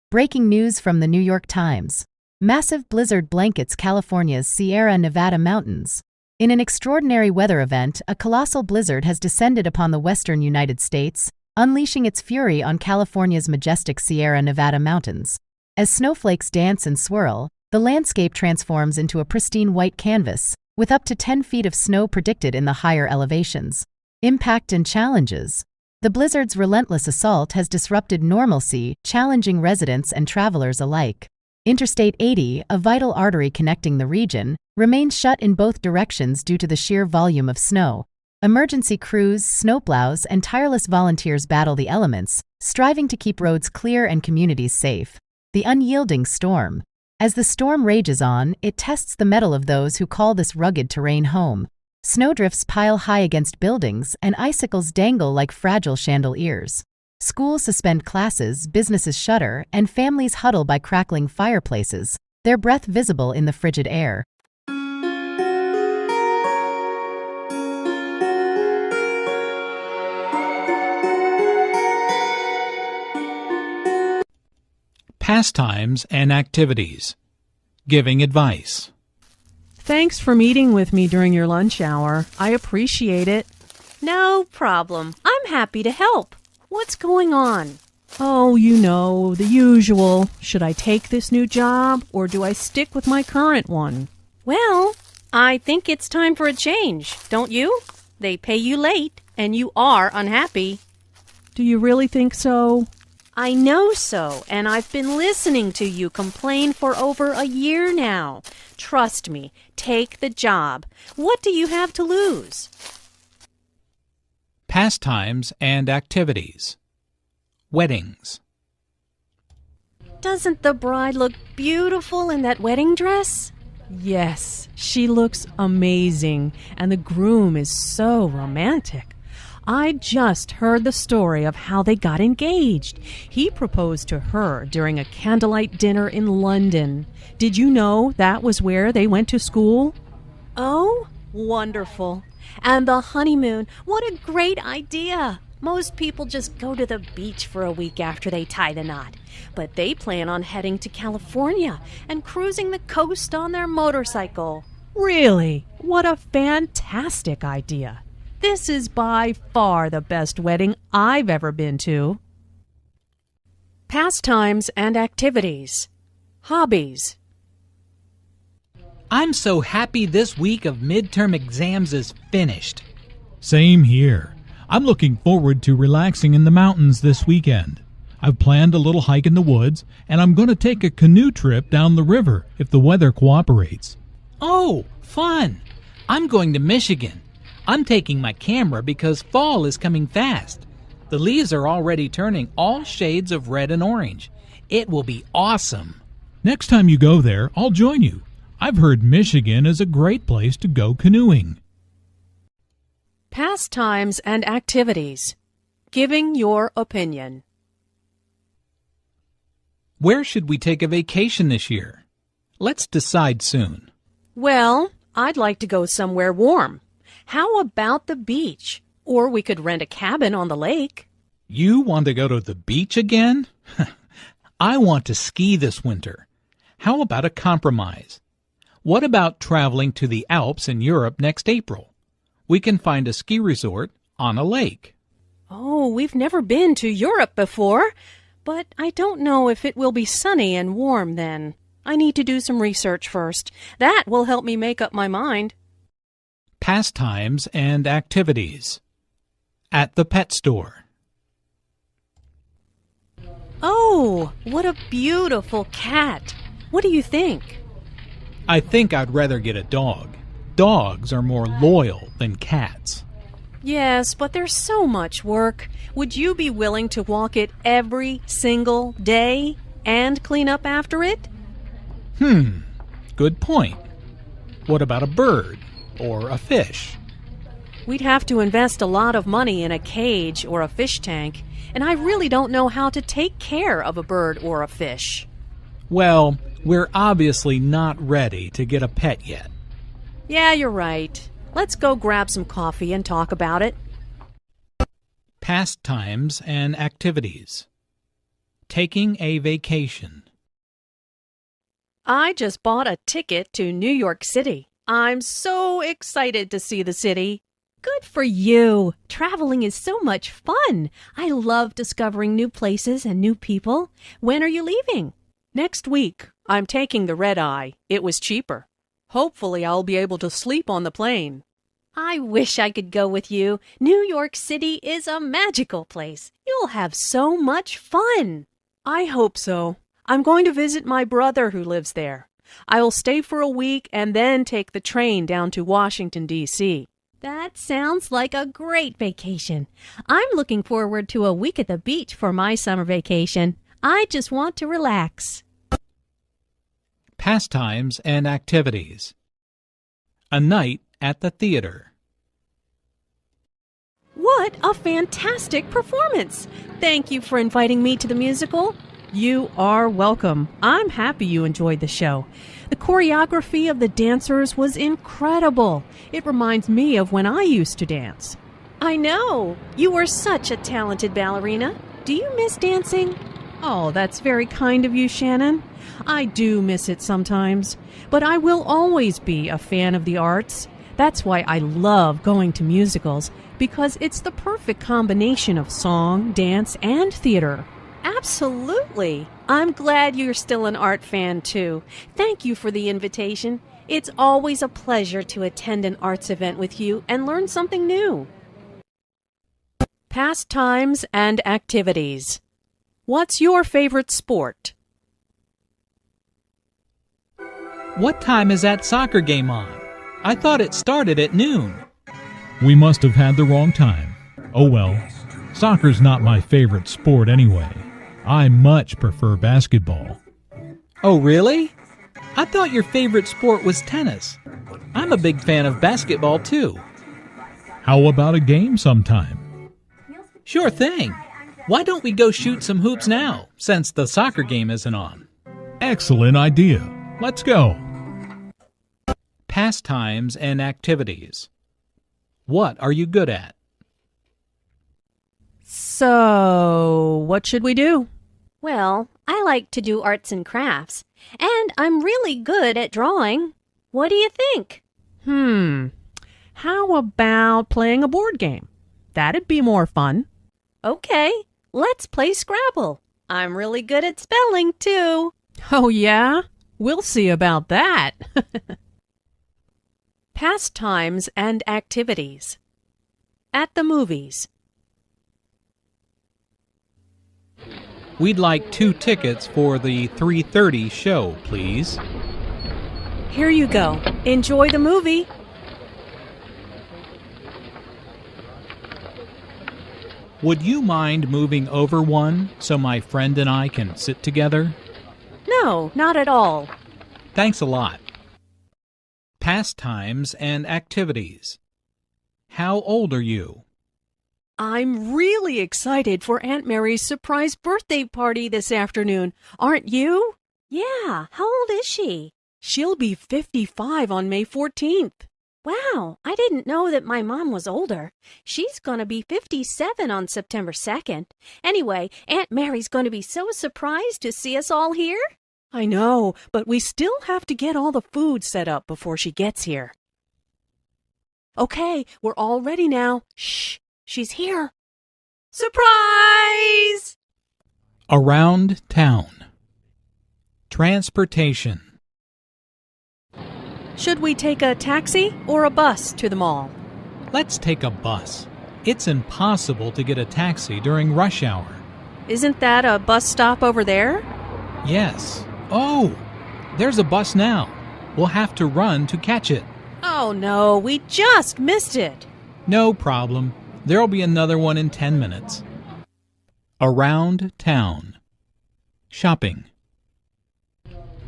Breaking news from the New York Times. Massive blizzard blankets California's Sierra Nevada mountains. In an extraordinary weather event, a colossal blizzard has descended upon the western United States, unleashing its fury on California's majestic Sierra Nevada mountains. As snowflakes dance and swirl, the landscape transforms into a pristine white canvas, with up to 10 feet of snow predicted in the higher elevations. Impact and challenges. The blizzard's relentless assault has disrupted normalcy, challenging residents and travelers alike. Interstate 80, a vital artery connecting the region, remains shut in both directions due to the sheer volume of snow. Emergency crews, snowplows, and tireless volunteers battle the elements, striving to keep roads clear and communities safe. The unyielding storm. As the storm rages on, it tests the mettle of those who call this rugged terrain home. Snowdrifts pile high against buildings, and icicles dangle like fragile chandeliers. Schools suspend classes, businesses shutter, and families huddle by crackling fireplaces, their breath visible in the frigid air. Pastimes and activities. Giving advice. Thanks for meeting with me during your lunch hour. I appreciate it. No problem. I'm happy to help. What's going on? Oh, you know, the usual. Should I take this new job or do I stick with my current one? Well, I think it's time for a change, don't you? They pay you late and you are unhappy. Do you really think so? I know so, and I've been listening to you complain for over a year now. Trust me, take the job. What do you have to lose? Pastimes and activities. Weddings. Doesn't the bride look beautiful in that wedding dress? Yes, she looks amazing, and the groom is so romantic. I just heard the story of how they got engaged. He proposed to her during a candlelight dinner in London. Did you know that was where they went to school? Oh, wonderful. And the honeymoon, what a great idea. Most people just go to the beach for a week after they tie the knot. But they plan on heading to California and cruising the coast on their motorcycle. Really? What a fantastic idea. This is by far the best wedding I've ever been to. Pastimes and activities. Hobbies. I'm so happy this week of midterm exams is finished. Same here. I'm looking forward to relaxing in the mountains this weekend. I've planned a little hike in the woods, and I'm going to take a canoe trip down the river if the weather cooperates. Oh, fun! I'm going to Michigan. I'm taking my camera because fall is coming fast. The leaves are already turning all shades of red and orange. It will be awesome. Next time you go there, I'll join you. I've heard Michigan is a great place to go canoeing. Pastimes and activities. Giving your opinion. Where should we take a vacation this year? Let's decide soon. Well, I'd like to go somewhere warm. How about the beach? Or we could rent a cabin on the lake. You want to go to the beach again? I want to ski this winter. How about a compromise? What about traveling to the Alps in Europe next April? We can find a ski resort on a lake. Oh, we've never been to Europe before, but I don't know if it will be sunny and warm then. I need to do some research first. That will help me make up my mind. Pastimes and activities. At the pet store. Oh, what a beautiful cat. What do you think? I think I'd rather get a dog. Dogs are more loyal than cats. Yes, but there's so much work. Would you be willing to walk it every single day and clean up after it? Good point. What about a bird or a fish? We'd have to invest a lot of money in a cage or a fish tank, and I really don't know how to take care of a bird or a fish. Well, we're obviously not ready to get a pet yet. Yeah, you're right. Let's go grab some coffee and talk about it. Pastimes and activities. Taking a vacation. I just bought a ticket to New York City. I'm so excited to see the city. Good for you. Traveling is so much fun. I love discovering new places and new people. When are you leaving? Next week. I'm taking the red-eye. It was cheaper. Hopefully I'll be able to sleep on the plane. I wish I could go with you. New York City is a magical place. You'll have so much fun. I hope so. I'm going to visit my brother who lives there. I will stay for a week and then take the train down to Washington, D.C. That sounds like a great vacation. I'm looking forward to a week at the beach for my summer vacation. I just want to relax. Pastimes and activities. A night at the theater. What a fantastic performance! Thank you for inviting me to the musical. You are welcome. I'm happy you enjoyed the show. The choreography of the dancers was incredible. It reminds me of when I used to dance. I know. You were such a talented ballerina. Do you miss dancing? Oh, that's very kind of you, Shannon. I do miss it sometimes, but I will always be a fan of the arts. That's why I love going to musicals, because it's the perfect combination of song, dance, and theater. Absolutely. I'm glad you're still an art fan, too. Thank you for the invitation. It's always a pleasure to attend an arts event with you and learn something new. Pastimes and activities. What's your favorite sport? What time is that soccer game on? I thought it started at noon. We must have had the wrong time. Oh well, soccer's not my favorite sport anyway. I much prefer basketball. Oh, really? I thought your favorite sport was tennis. I'm a big fan of basketball, too. How about a game sometime? Sure thing. Why don't we go shoot some hoops now, since the soccer game isn't on? Excellent idea. Let's go. Pastimes and activities. What are you good at? So, what should we do? Well, I like to do arts and crafts, and I'm really good at drawing. What do you think? How about playing a board game? That'd be more fun. Okay, let's play Scrabble. I'm really good at spelling, too. Oh, yeah? We'll see about that. Pastimes and activities. At the movies. We'd like 2 tickets for the 3:30 show, please. Here you go. Enjoy the movie. Would you mind moving over one so my friend and I can sit together? No, not at all. Thanks a lot. Pastimes and activities. How old are you? I'm really excited for Aunt Mary's surprise birthday party this afternoon. Aren't you? Yeah, how old is she? She'll be 55 on May 14th. Wow, I didn't know that my mom was older. She's going to be 57 on September 2nd. Anyway, Aunt Mary's going to be so surprised to see us all here. I know, but we still have to get all the food set up before she gets here. Okay, we're all ready now. Shh, she's here. Surprise! Around town. Transportation. Should we take a taxi or a bus to the mall? Let's take a bus. It's impossible to get a taxi during rush hour. Isn't that a bus stop over there? Yes. Oh, there's a bus now. We'll have to run to catch it. Oh no, we just missed it. No problem. There'll be another one in 10 minutes. Around town. Shopping.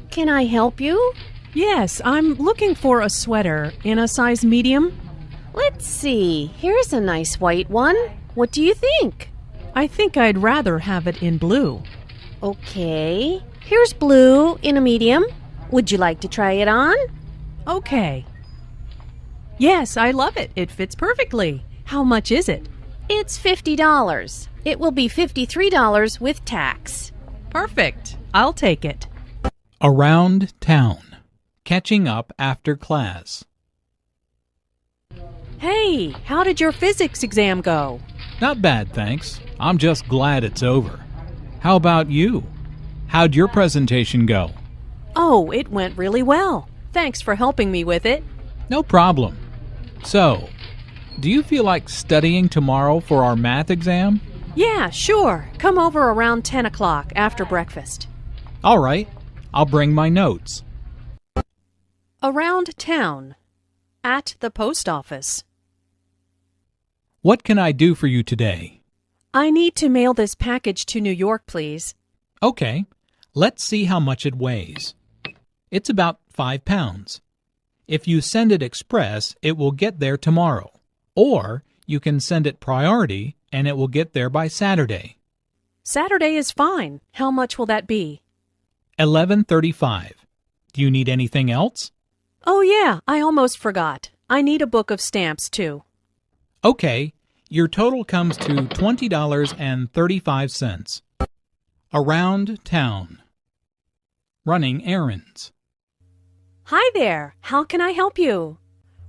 Can I help you? Yes, I'm looking for a sweater in a size medium. Let's see. Here's a nice white one. What do you think? I think I'd rather have it in blue. Okay. Here's blue in a medium. Would you like to try it on? Okay. Yes, I love it. It fits perfectly. How much is it? It's $50. It will be $53 with tax. Perfect. I'll take it. Around town. Catching up after class. Hey, how did your physics exam go? Not bad, thanks. I'm just glad it's over. How about you? How'd your presentation go? Oh, it went really well. Thanks for helping me with it. No problem. So, do you feel like studying tomorrow for our math exam? Yeah, sure. Come over around 10 o'clock after breakfast. All right. I'll bring my notes. Around town. At the post office. What can I do for you today? I need to mail this package to New York, please. Okay. Let's see how much it weighs. It's about 5 pounds. If you send it express, it will get there tomorrow. Or you can send it priority and it will get there by Saturday. Saturday is fine. How much will that be? $11.35. Do you need anything else? Oh yeah, I almost forgot. I need a book of stamps too. Okay, your total comes to $20.35. Around town. Running errands. Hi there. How can I help you?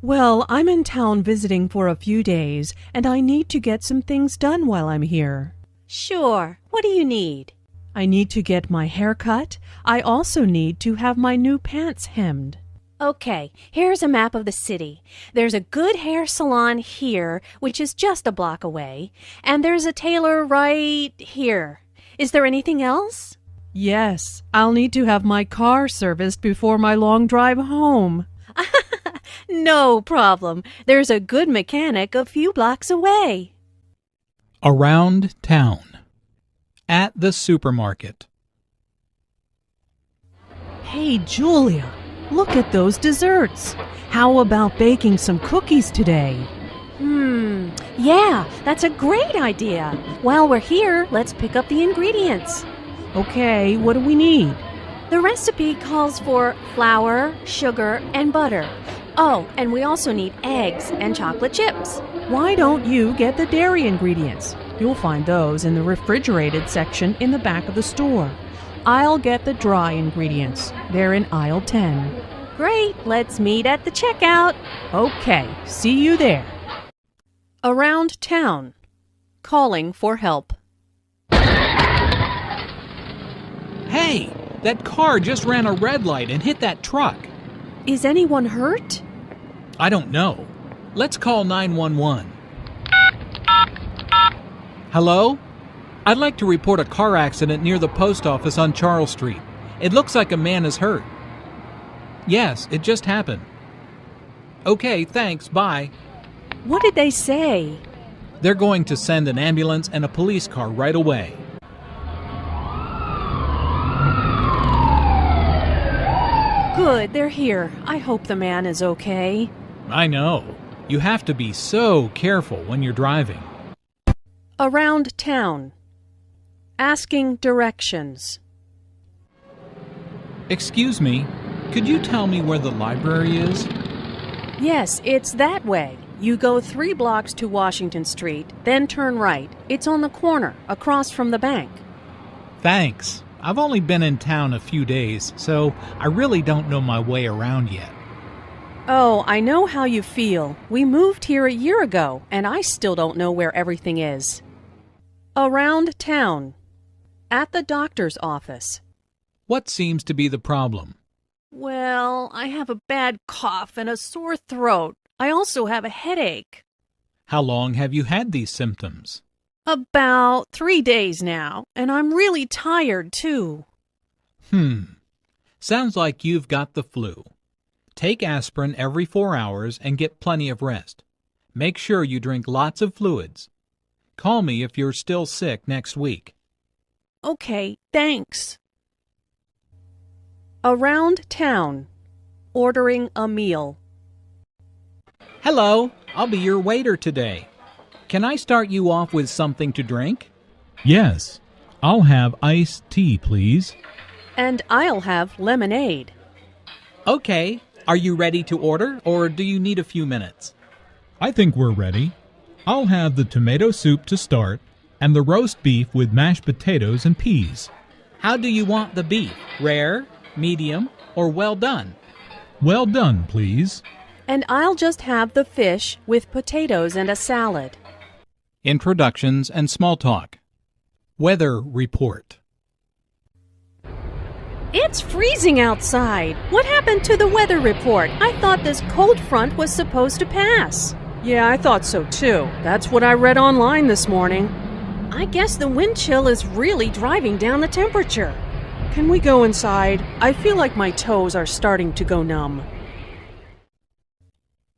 Well, I'm in town visiting for a few days, and I need to get some things done while I'm here. Sure. What do you need? I need to get my hair cut. I also need to have my new pants hemmed. Okay, here's a map of the city. There's a good hair salon here, which is just a block away, and there's a tailor right here. Is there anything else? Yes, I'll need to have my car serviced before my long drive home. No problem. There's a good mechanic a few blocks away. Around town. At the supermarket. Hey, Julia, look at those desserts. How about baking some cookies today? Yeah, that's a great idea. While we're here, let's pick up the ingredients. Okay, what do we need? The recipe calls for flour, sugar, and butter. Oh, and we also need eggs and chocolate chips. Why don't you get the dairy ingredients? You'll find those in the refrigerated section in the back of the store. I'll get the dry ingredients. They're in aisle 10. Great, let's meet at the checkout. Okay, see you there. Around town. Calling for help. Hey, that car just ran a red light and hit that truck. Is anyone hurt? I don't know. Let's call 911. Hello? I'd like to report a car accident near the post office on Charles Street. It looks like a man is hurt. Yes, it just happened. Okay, thanks, bye. What did they say? They're going to send an ambulance and a police car right away. Good, they're here. I hope the man is okay. I know. You have to be so careful when you're driving. Around town. Asking directions. Excuse me, could you tell me where the library is? Yes, it's that way. You go 3 blocks to Washington Street, then turn right. It's on the corner, across from the bank. Thanks. I've only been in town a few days, so I really don't know my way around yet. Oh, I know how you feel. We moved here a year ago, and I still don't know where everything is. Around town. At the doctor's office. What seems to be the problem? Well, I have a bad cough and a sore throat. I also have a headache. How long have you had these symptoms? About 3 days now, and I'm really tired, too. Sounds like you've got the flu. Take aspirin every 4 hours and get plenty of rest. Make sure you drink lots of fluids. Call me if you're still sick next week. Okay, thanks. Around town. Ordering a meal. Hello, I'll be your waiter today. Can I start you off with something to drink? Yes. I'll have iced tea, please. And I'll have lemonade. Okay, are you ready to order, or do you need a few minutes? I think we're ready. I'll have the tomato soup to start, and the roast beef with mashed potatoes and peas. How do you want the beef? Rare, medium, or well done? Well done, please. And I'll just have the fish with potatoes and a salad. Introductions and small talk. Weather report. It's freezing outside. What happened to the weather report? I thought this cold front was supposed to pass. Yeah, I thought so too. That's what I read online this morning. I guess the wind chill is really driving down the temperature. Can we go inside? I feel like my toes are starting to go numb.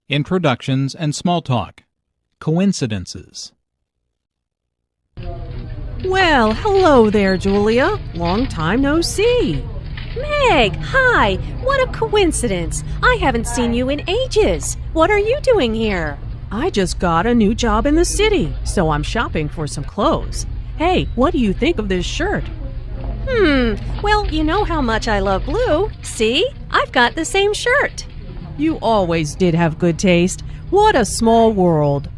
Introductions and small talk. Coincidences. Well, hello there, Julia. Long time no see. Meg, hi! What a coincidence! I haven't seen you in ages. What are you doing here? I just got a new job in the city, so I'm shopping for some clothes. Hey, what do you think of this shirt? Well, you know how much I love blue. See? I've got the same shirt. You always did have good taste. What a small world.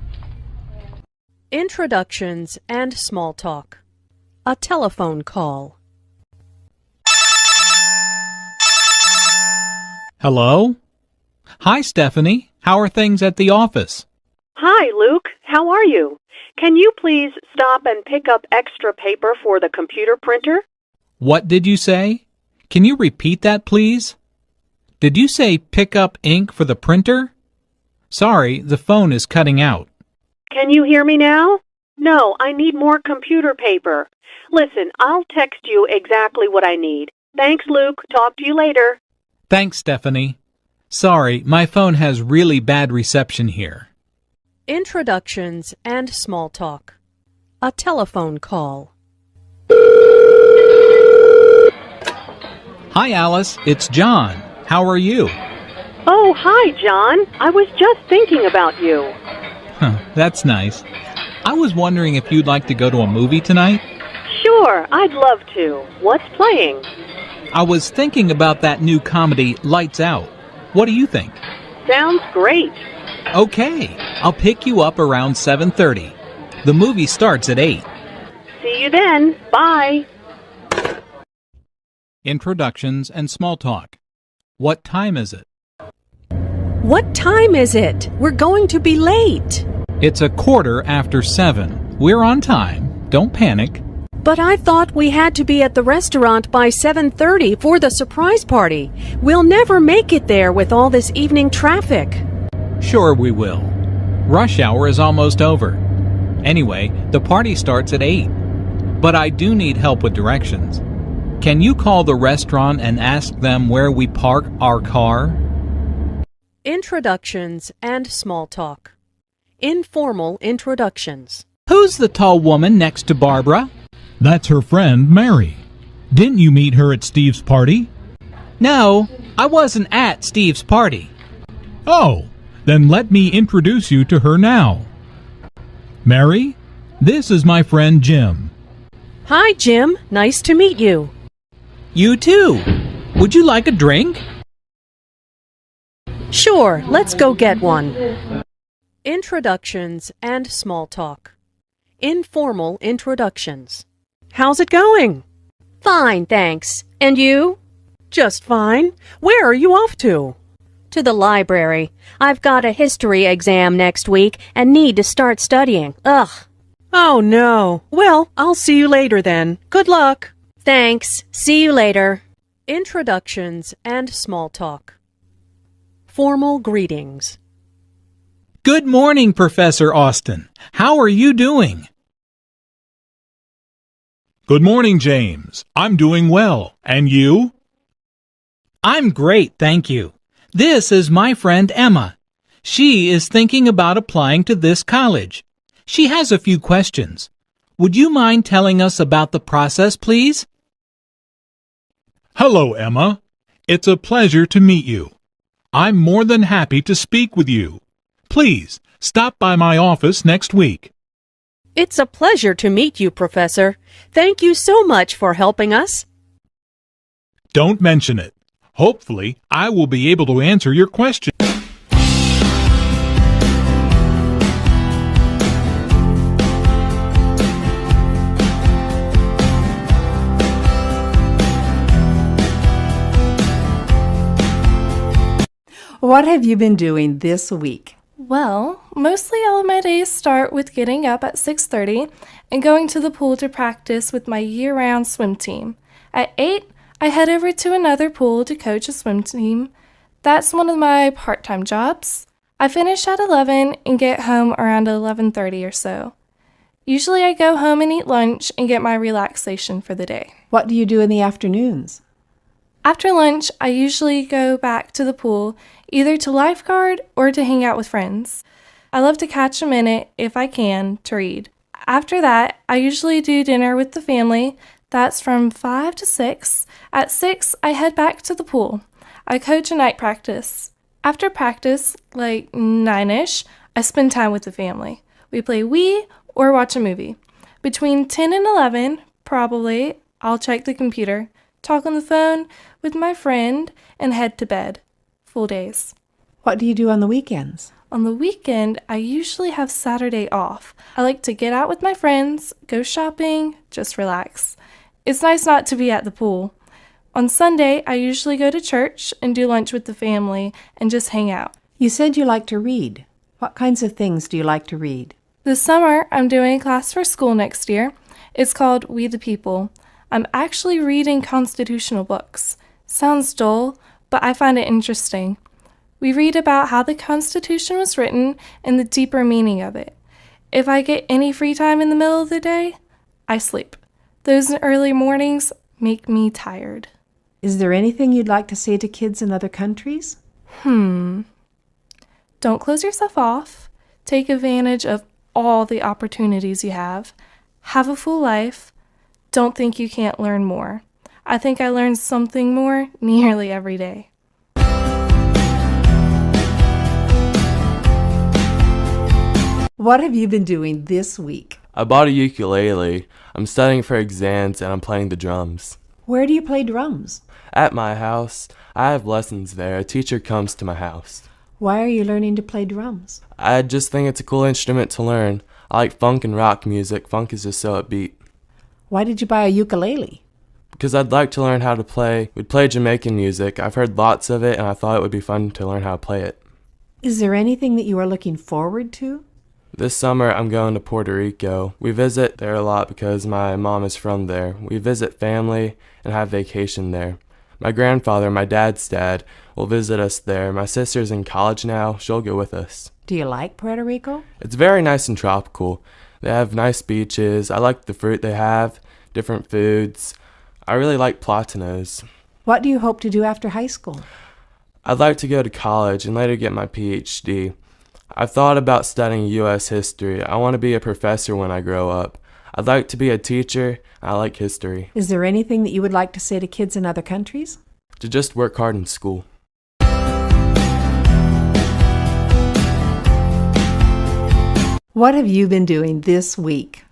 Introductions and small talk. A telephone call. Hello? Hi, Stephanie. How are things at the office? Hi, Luke. How are you? Can you please stop and pick up extra paper for the computer printer? What did you say? Can you repeat that, please? Did you say pick up ink for the printer? Sorry, the phone is cutting out. Can you hear me now? No, I need more computer paper. Listen, I'll text you exactly what I need. Thanks, Luke. Talk to you later. Thanks, Stephanie. Sorry, my phone has really bad reception here. Introductions and small talk. A telephone call. Hi, Alice. It's John. How are you? Oh, hi, John. I was just thinking about you. Huh, that's nice. I was wondering if you'd like to go to a movie tonight? Sure, I'd love to. What's playing? I was thinking about that new comedy, Lights Out. What do you think? Sounds great. Okay, I'll pick you up around 7:30. The movie starts at 8. See you then. Bye. Introductions and small talk. What time is it? What time is it? We're going to be late. It's 7:15. We're on time. Don't panic. But I thought we had to be at the restaurant by 7:30 for the surprise party. We'll never make it there with all this evening traffic. Sure we will. Rush hour is almost over. Anyway, the party starts at 8. But I do need help with directions. Can you call the restaurant and ask them where we park our car? Introductions and small talk. Informal introductions. Who's the tall woman next to Barbara? That's her friend, Mary. Didn't you meet her at Steve's party? No, I wasn't at Steve's party. Oh, then let me introduce you to her now. Mary, this is my friend Jim. Hi, Jim. Nice to meet you. You too. Would you like a drink? Sure, let's go get one. Introductions and small talk. Informal introductions. How's it going? Fine, thanks. And you? Just fine. Where are you off to? To the library. I've got a history exam next week and need to start studying. Ugh. Oh, no. Well, I'll see you later then. Good luck. Thanks. See you later. Introductions and small talk. Formal greetings. Good morning, Professor Austin. How are you doing? Good morning, James. I'm doing well. And you? I'm great, thank you. This is my friend Emma. She is thinking about applying to this college. She has a few questions. Would you mind telling us about the process, please? Hello, Emma. It's a pleasure to meet you. I'm more than happy to speak with you. Please, stop by my office next week. It's a pleasure to meet you, Professor. Thank you so much for helping us. Don't mention it. Hopefully, I will be able to answer your question. What have you been doing this week? Well, mostly all of my days start with getting up at 6:30 and going to the pool to practice with my year-round swim team. At 8, I head over to another pool to coach a swim team. That's one of my part-time jobs. I finish at 11 and get home around 11:30 or so. Usually I go home and eat lunch and get my relaxation for the day. What do you do in the afternoons? After lunch, I usually go back to the pool, either to lifeguard or to hang out with friends. I love to catch a minute, if I can, to read. After that, I usually do dinner with the family. That's from 5 to 6. At 6, I head back to the pool. I coach a night practice. After practice, like 9-ish, I spend time with the family. We play Wii or watch a movie. Between 10 and 11, probably, I'll check the computer, talk on the phone with my friend, and head to bed. Full days. What do you do on the weekends? On the weekend, I usually have Saturday off. I like to get out with my friends, go shopping, just relax. It's nice not to be at the pool. On Sunday, I usually go to church and do lunch with the family and just hang out. You said you like to read. What kinds of things do you like to read? This summer, I'm doing a class for school next year. It's called We the People. I'm actually reading constitutional books. Sounds dull, but I find it interesting. We read about how the Constitution was written and the deeper meaning of it. If I get any free time in the middle of the day, I sleep. Those early mornings make me tired. Is there anything you'd like to say to kids in other countries? Don't close yourself off. Take advantage of all the opportunities you have. Have a full life. Don't think you can't learn more. I think I learn something more nearly every day. What have you been doing this week? I bought a ukulele. I'm studying for exams and I'm playing the drums. Where do you play drums? At my house. I have lessons there. A teacher comes to my house. Why are you learning to play drums? I just think it's a cool instrument to learn. I like funk and rock music. Funk is just so upbeat. Why did you buy a ukulele? Because I'd like to learn how to play. We'd play Jamaican music. I've heard lots of it and I thought it would be fun to learn how to play it. Is there anything that you are looking forward to? This summer I'm going to Puerto Rico. We visit there a lot because my mom is from there. We visit family and have vacation there. My grandfather, my dad's dad, will visit us there. My sister's in college now. She'll go with us. Do you like Puerto Rico? It's very nice and tropical. They have nice beaches. I like the fruit they have, different foods. I really like platanos. What do you hope to do after high school? I'd like to go to college and later get my PhD. I've thought about studying U.S. history. I want to be a professor when I grow up. I'd like to be a teacher. I like history. Is there anything that you would like to say to kids in other countries? To just work hard in school. What have you been doing this week?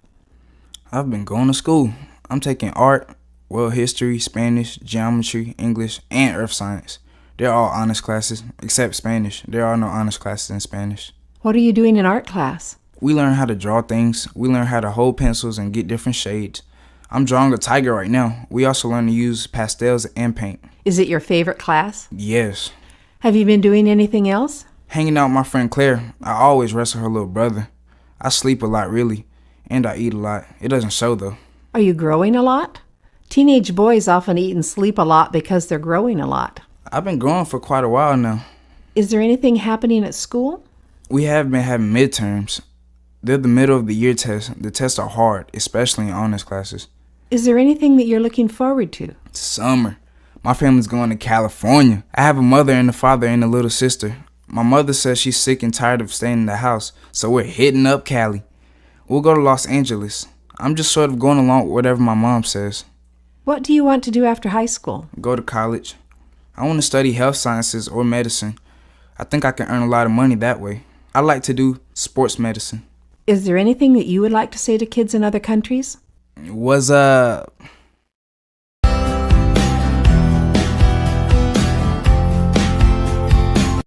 I've been going to school. I'm taking art, world history, Spanish, geometry, English, and earth science. They're all honors classes, except Spanish. There are no honors classes in Spanish. What are you doing in art class? We learn how to draw things. We learn how to hold pencils and get different shades. I'm drawing a tiger right now. We also learn to use pastels and paint. Is it your favorite class? Yes. Have you been doing anything else? Hanging out with my friend Claire. I always wrestle her little brother. I sleep a lot, really, and I eat a lot. It doesn't show, though. Are you growing a lot? Teenage boys often eat and sleep a lot because they're growing a lot. I've been growing for quite a while now. Is there anything happening at school? We have been having midterms. They're the middle of the year tests. The tests are hard, especially in honors classes. Is there anything that you're looking forward to? Summer. My family's going to California. I have a mother and a father and a little sister. My mother says she's sick and tired of staying in the house, so we're hitting up Cali. We'll go to Los Angeles. I'm just sort of going along with whatever my mom says. What do you want to do after high school? Go to college. I want to study health sciences or medicine. I think I can earn a lot of money that way. I like to do sports medicine. Is there anything that you would like to say to kids in other countries? What's up?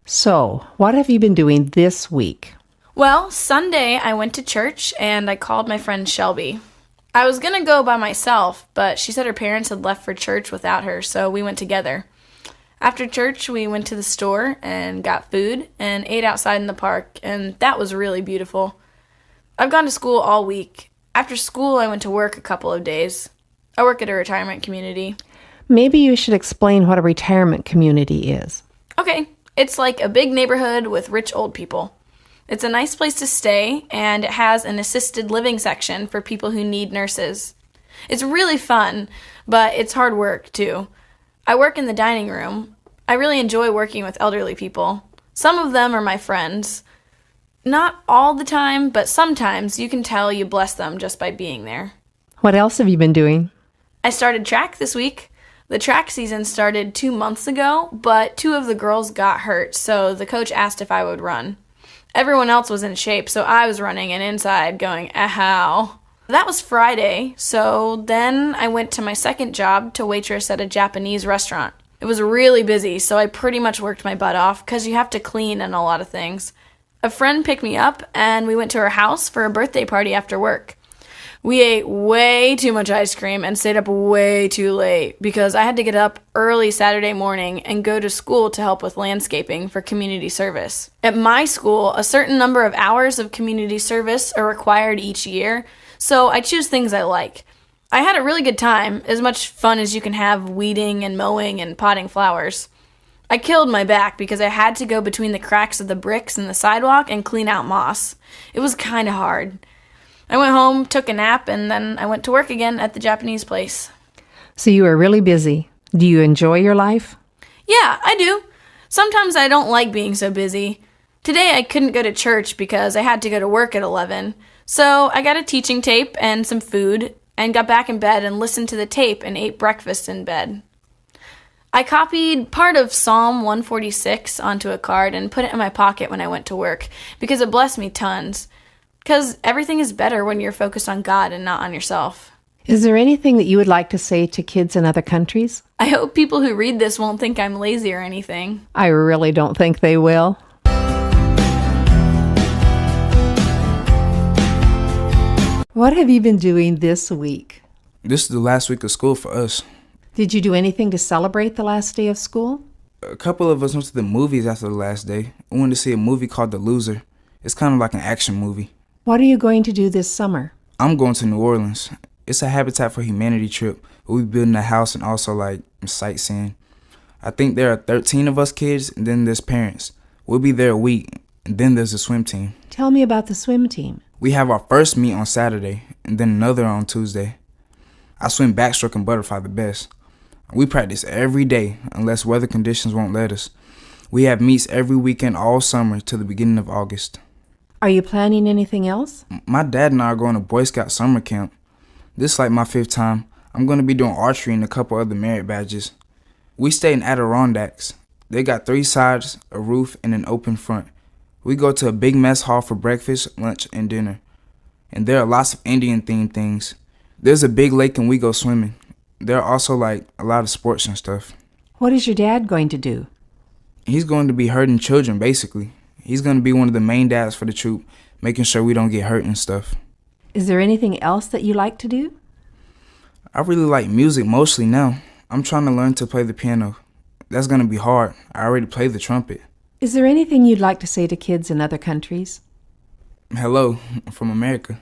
So, what have you been doing this week? Well, Sunday I went to church and I called my friend Shelby. I was going to go by myself, but she said her parents had left for church without her, so we went together. After church, we went to the store and got food and ate outside in the park, and that was really beautiful. I've gone to school all week. After school, I went to work a couple of days. I work at a retirement community. Maybe you should explain what a retirement community is. Okay, it's like a big neighborhood with rich old people. It's a nice place to stay, and it has an assisted living section for people who need nurses. It's really fun, but it's hard work, too. I work in the dining room. I really enjoy working with elderly people. Some of them are my friends. Not all the time, but sometimes you can tell you bless them just by being there. What else have you been doing? I started track this week. The track season started 2 months ago, but 2 of the girls got hurt, so the coach asked if I would run. Everyone else was in shape, so I was running and inside going, ow. That was Friday, so then I went to my second job to waitress at a Japanese restaurant. It was really busy, so I pretty much worked my butt off because you have to clean and a lot of things. A friend picked me up, and we went to her house for a birthday party after work. We ate way too much ice cream and stayed up way too late because I had to get up early Saturday morning and go to school to help with landscaping for community service. At my school, a certain number of hours of community service are required each year, so I choose things I like. I had a really good time, as much fun as you can have weeding and mowing and potting flowers. I killed my back because I had to go between the cracks of the bricks in the sidewalk and clean out moss. It was kind of hard. I went home, took a nap, and then I went to work again at the Japanese place. So you are really busy. Do you enjoy your life? Yeah, I do. Sometimes I don't like being so busy. Today I couldn't go to church because I had to go to work at 11. So I got a teaching tape and some food and got back in bed and listened to the tape and ate breakfast in bed. I copied part of Psalm 146 onto a card and put it in my pocket when I went to work because it blessed me tons. Because everything is better when you're focused on God and not on yourself. Is there anything that you would like to say to kids in other countries? I hope people who read this won't think I'm lazy or anything. I really don't think they will. What have you been doing this week? This is the last week of school for us. Did you do anything to celebrate the last day of school? A couple of us went to the movies after the last day. We went to see a movie called The Loser. It's kind of like an action movie. What are you going to do this summer? I'm going to New Orleans. It's a Habitat for Humanity trip. We'll be building a house and also like sightseeing. I think there are 13 of us kids and then there's parents. We'll be there a week and then there's a swim team. Tell me about the swim team. We have our first meet on Saturday and then another on Tuesday. I swim backstroke and butterfly the best. We practice every day unless weather conditions won't let us. We have meets every weekend all summer to the beginning of August. Are you planning anything else? My dad and I are going to Boy Scout summer camp. This is like my 5th time. I'm going to be doing archery and a couple other merit badges. We stay in Adirondacks. They got 3 sides, a roof, and an open front. We go to a big mess hall for breakfast, lunch, and dinner. And there are lots of Indian-themed things. There's a big lake and we go swimming. There are also like a lot of sports and stuff. What is your dad going to do? He's going to be hurting children, basically. He's going to be one of the main dads for the troop, making sure we don't get hurt and stuff. Is there anything else that you like to do? I really like music mostly now. I'm trying to learn to play the piano. That's going to be hard. I already play the trumpet. Is there anything you'd like to say to kids in other countries? Hello, I'm from America.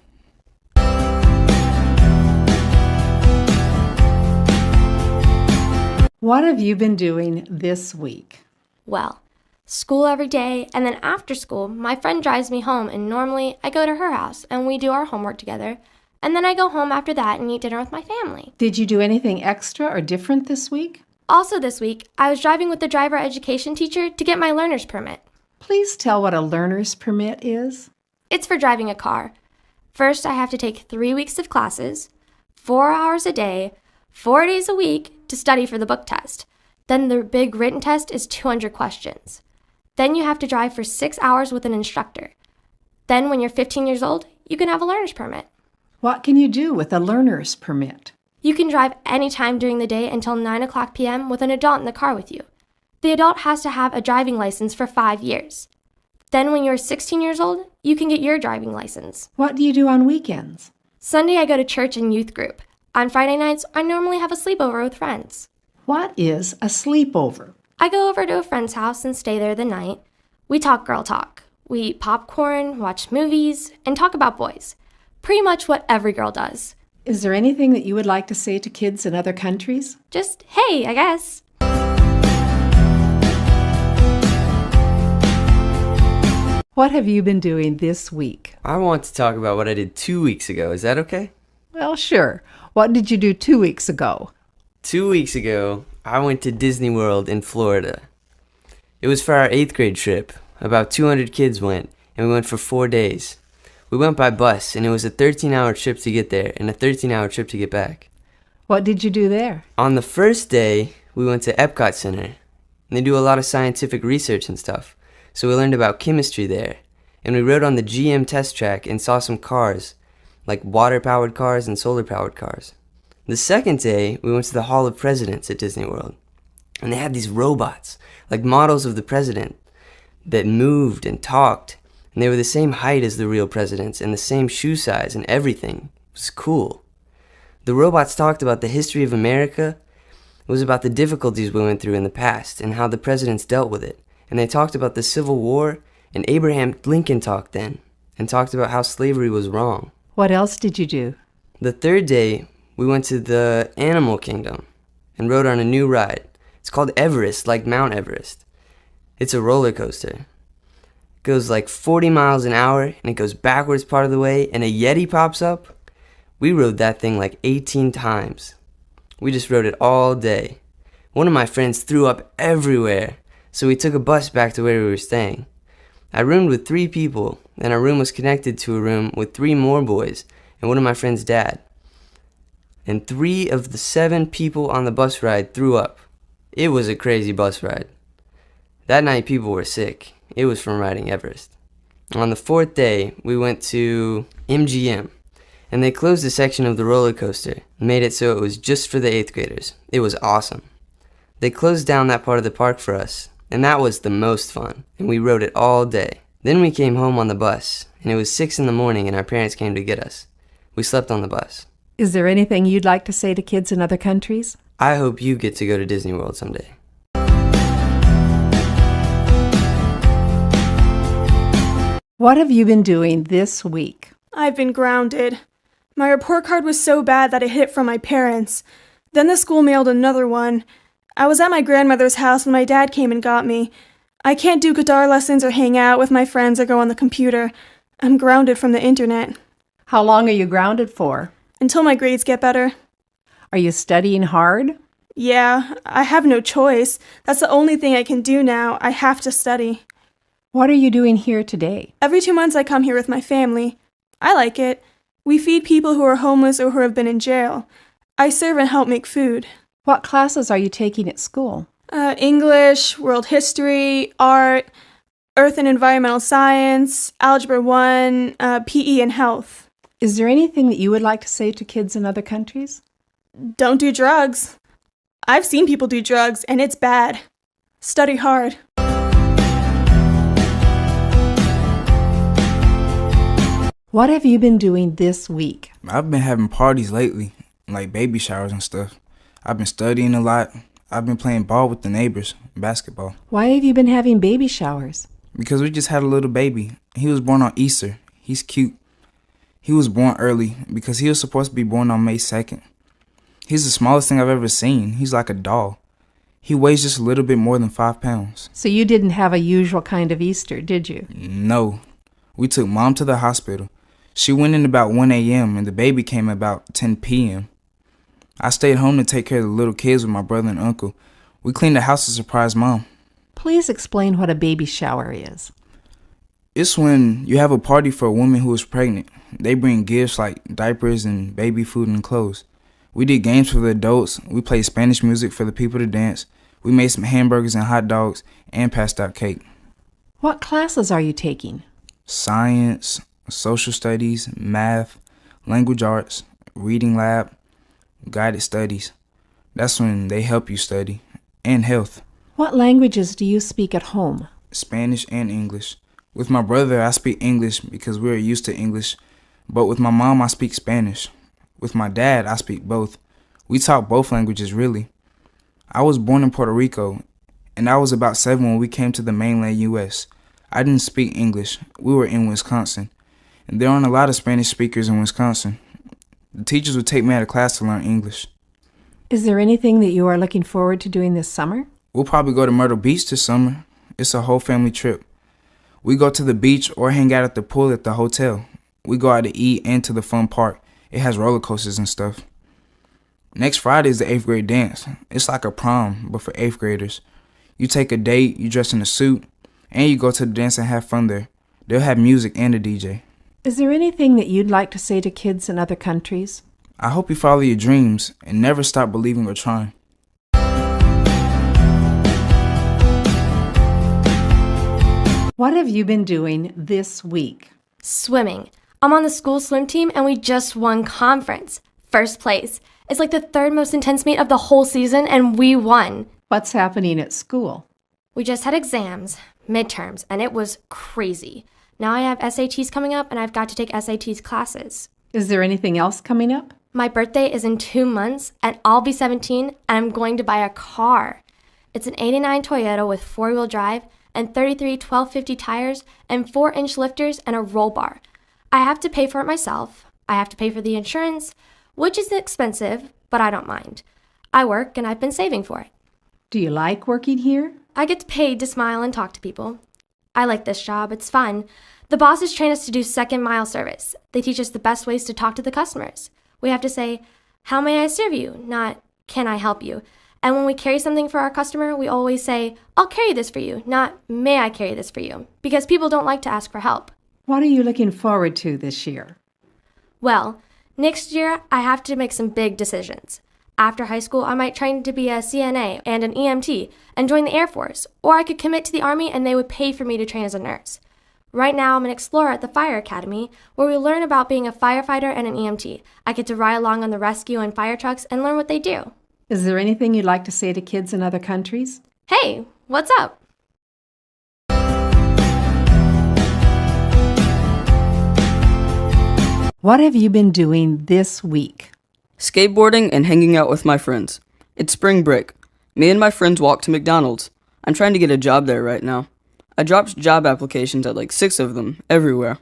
What have you been doing this week? Well, school every day, and then after school, my friend drives me home, and normally I go to her house, and we do our homework together, and then I go home after that and eat dinner with my family. Did you do anything extra or different this week? Also this week, I was driving with the driver education teacher to get my learner's permit. Please tell what a learner's permit is. It's for driving a car. First, I have to take 3 weeks of classes, 4 hours a day, 4 days a week to study for the book test. Then the big written test is 200 questions. Then you have to drive for 6 hours with an instructor. Then when you're 15 years old, you can have a learner's permit. What can you do with a learner's permit? You can drive any time during the day until 9 o'clock p.m. with an adult in the car with you. The adult has to have a driving license for 5 years. Then when you're 16 years old, you can get your driving license. What do you do on weekends? Sunday I go to church and youth group. On Friday nights, I normally have a sleepover with friends. What is a sleepover? I go over to a friend's house and stay there the night. We talk girl talk. We eat popcorn, watch movies, and talk about boys. Pretty much what every girl does. Is there anything that you would like to say to kids in other countries? Just, hey, I guess. What have you been doing this week? I want to talk about what I did 2 weeks ago. Is that okay? Well, sure. What did you do 2 weeks ago? 2 weeks ago, I went to Disney World in Florida. It was for our 8th grade trip. About 200 kids went, and we went for 4 days. We went by bus, and it was a 13-hour trip to get there and a 13-hour trip to get back. What did you do there? On the first day, we went to Epcot Center, and they do a lot of scientific research and stuff. So we learned about chemistry there, and we rode on the GM test track and saw some cars, like water-powered cars and solar-powered cars. The second day, we went to the Hall of Presidents at Disney World, and they had these robots, like models of the president, that moved and talked, and they were the same height as the real presidents and the same shoe size and everything. It was cool. The robots talked about the history of America. It was about the difficulties we went through in the past and how the presidents dealt with it. And they talked about the Civil War, and Abraham Lincoln talked then, and talked about how slavery was wrong. What else did you do? The third day, we went to the Animal Kingdom and rode on a new ride. It's called Everest, like Mount Everest. It's a roller coaster. It goes like 40 miles an hour, and it goes backwards part of the way, and a Yeti pops up. We rode that thing like 18 times. We just rode it all day. One of my friends threw up everywhere, so we took a bus back to where we were staying. I roomed with 3 people, and our room was connected to a room with 3 more boys and one of my friend's dad. And 3 of the 7 people on the bus ride threw up. It was a crazy bus ride. That night people were sick. It was from riding Everest. On the 4th day, we went to MGM. And they closed a section of the roller coaster and made it so it was just for the 8th graders. It was awesome. They closed down that part of the park for us, and that was the most fun, and we rode it all day. Then we came home on the bus, and it was 6 in the morning and our parents came to get us. We slept on the bus. Is there anything you'd like to say to kids in other countries? I hope you get to go to Disney World someday. What have you been doing this week? I've been grounded. My report card was so bad that it hid from my parents. Then the school mailed another one. I was at my grandmother's house when my dad came and got me. I can't do guitar lessons or hang out with my friends or go on the computer. I'm grounded from the internet. How long are you grounded for? Until my grades get better. Are you studying hard? Yeah, I have no choice. That's the only thing I can do now. I have to study. What are you doing here today? Every 2 months I come here with my family. I like it. We feed people who are homeless or who have been in jail. I serve and help make food. What classes are you taking at school? English, world history, art, earth and environmental science, algebra 1, PE and health. Is there anything that you would like to say to kids in other countries? Don't do drugs. I've seen people do drugs and it's bad. Study hard. What have you been doing this week? I've been having parties lately, like baby showers and stuff. I've been studying a lot. I've been playing ball with the neighbors, basketball. Why have you been having baby showers? Because we just had a little baby. He was born on Easter. He's cute. He was born early because he was supposed to be born on May 2nd. He's the smallest thing I've ever seen. He's like a doll. He weighs just a little bit more than 5 pounds. So you didn't have a usual kind of Easter, did you? No. We took Mom to the hospital. She went in about 1 a.m. and the baby came about 10 p.m. I stayed home to take care of the little kids with my brother and uncle. We cleaned the house to surprise Mom. Please explain what a baby shower is. It's when you have a party for a woman who is pregnant. They bring gifts like diapers and baby food and clothes. We did games for the adults. We played Spanish music for the people to dance. We made some hamburgers and hot dogs and passed out cake. What classes are you taking? Science, social studies, math, language arts, reading lab, guided studies. That's when they help you study. And health. What languages do you speak at home? Spanish and English. With my brother, I speak English because we're used to English. But with my mom, I speak Spanish. With my dad, I speak both. We talk both languages, really. I was born in Puerto Rico, and I was about 7 when we came to the mainland U.S. I didn't speak English. We were in Wisconsin. And there aren't a lot of Spanish speakers in Wisconsin. The teachers would take me out of class to learn English. Is there anything that you are looking forward to doing this summer? We'll probably go to Myrtle Beach this summer. It's a whole family trip. We go to the beach or hang out at the pool at the hotel. We go out to eat and to the fun park. It has roller coasters and stuff. Next Friday is the 8th grade dance. It's like a prom, but for 8th graders. You take a date, you dress in a suit, and you go to the dance and have fun there. They'll have music and a DJ. Is there anything that you'd like to say to kids in other countries? I hope you follow your dreams and never stop believing or trying. What have you been doing this week? Swimming. I'm on the school swim team and we just won conference. First place. It's like the 3rd most intense meet of the whole season and we won. What's happening at school? We just had exams, midterms, and it was crazy. Now I have SATs coming up and I've got to take SATs classes. Is there anything else coming up? My birthday is in 2 months, and I'll be 17, and I'm going to buy a car. It's an '89 Toyota with 4-wheel drive and 33 1250 tires and 4-inch lifters and a roll bar. I have to pay for it myself. I have to pay for the insurance, which is expensive, but I don't mind. I work, and I've been saving for it. Do you like working here? I get paid to smile and talk to people. I like this job. It's fun. The bosses train us to do second mile service. They teach us the best ways to talk to the customers. We have to say, "How may I serve you?" not, "Can I help you?" And when we carry something for our customer, we always say, "I'll carry this for you," not, "May I carry this for you?" because people don't like to ask for help. What are you looking forward to this year? Well, next year, I have to make some big decisions. After high school, I might train to be a CNA and an EMT and join the Air Force, or I could commit to the Army and they would pay for me to train as a nurse. Right now, I'm an explorer at the Fire Academy, where we learn about being a firefighter and an EMT. I get to ride along on the rescue and fire trucks and learn what they do. Is there anything you'd like to say to kids in other countries? Hey, what's up? What have you been doing this week? Skateboarding and hanging out with my friends. It's spring break. Me and my friends walk to McDonald's. I'm trying to get a job there right now. I dropped job applications at like 6 of them, everywhere.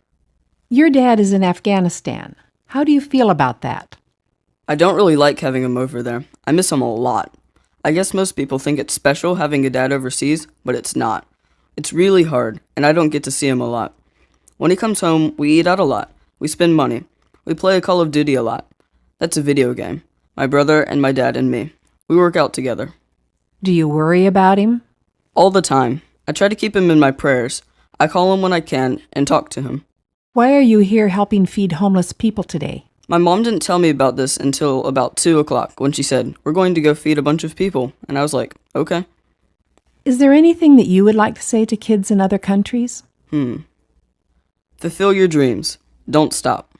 Your dad is in Afghanistan. How do you feel about that? I don't really like having him over there. I miss him a lot. I guess most people think it's special having a dad overseas, but it's not. It's really hard, and I don't get to see him a lot. When he comes home, we eat out a lot. We spend money. We play Call of Duty a lot. That's a video game. My brother and my dad and me. We work out together. Do you worry about him? All the time. I try to keep him in my prayers. I call him when I can and talk to him. Why are you here helping feed homeless people today? My mom didn't tell me about this until about 2 o'clock when she said, "We're going to go feed a bunch of people." And I was like, okay. Is there anything that you would like to say to kids in other countries? Fulfill your dreams. Don't stop.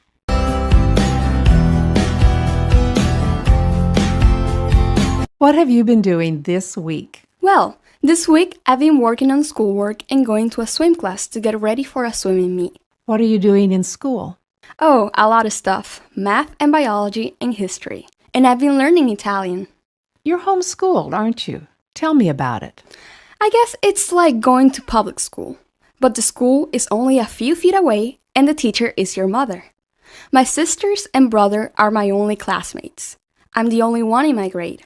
What have you been doing this week? Well, this week I've been working on schoolwork and going to a swim class to get ready for a swimming meet. What are you doing in school? Oh, a lot of stuff. Math and biology and history. And I've been learning Italian. You're homeschooled, aren't you? Tell me about it. I guess it's like going to public school. But the school is only a few feet away and the teacher is your mother. My sisters and brother are my only classmates. I'm the only one in my grade.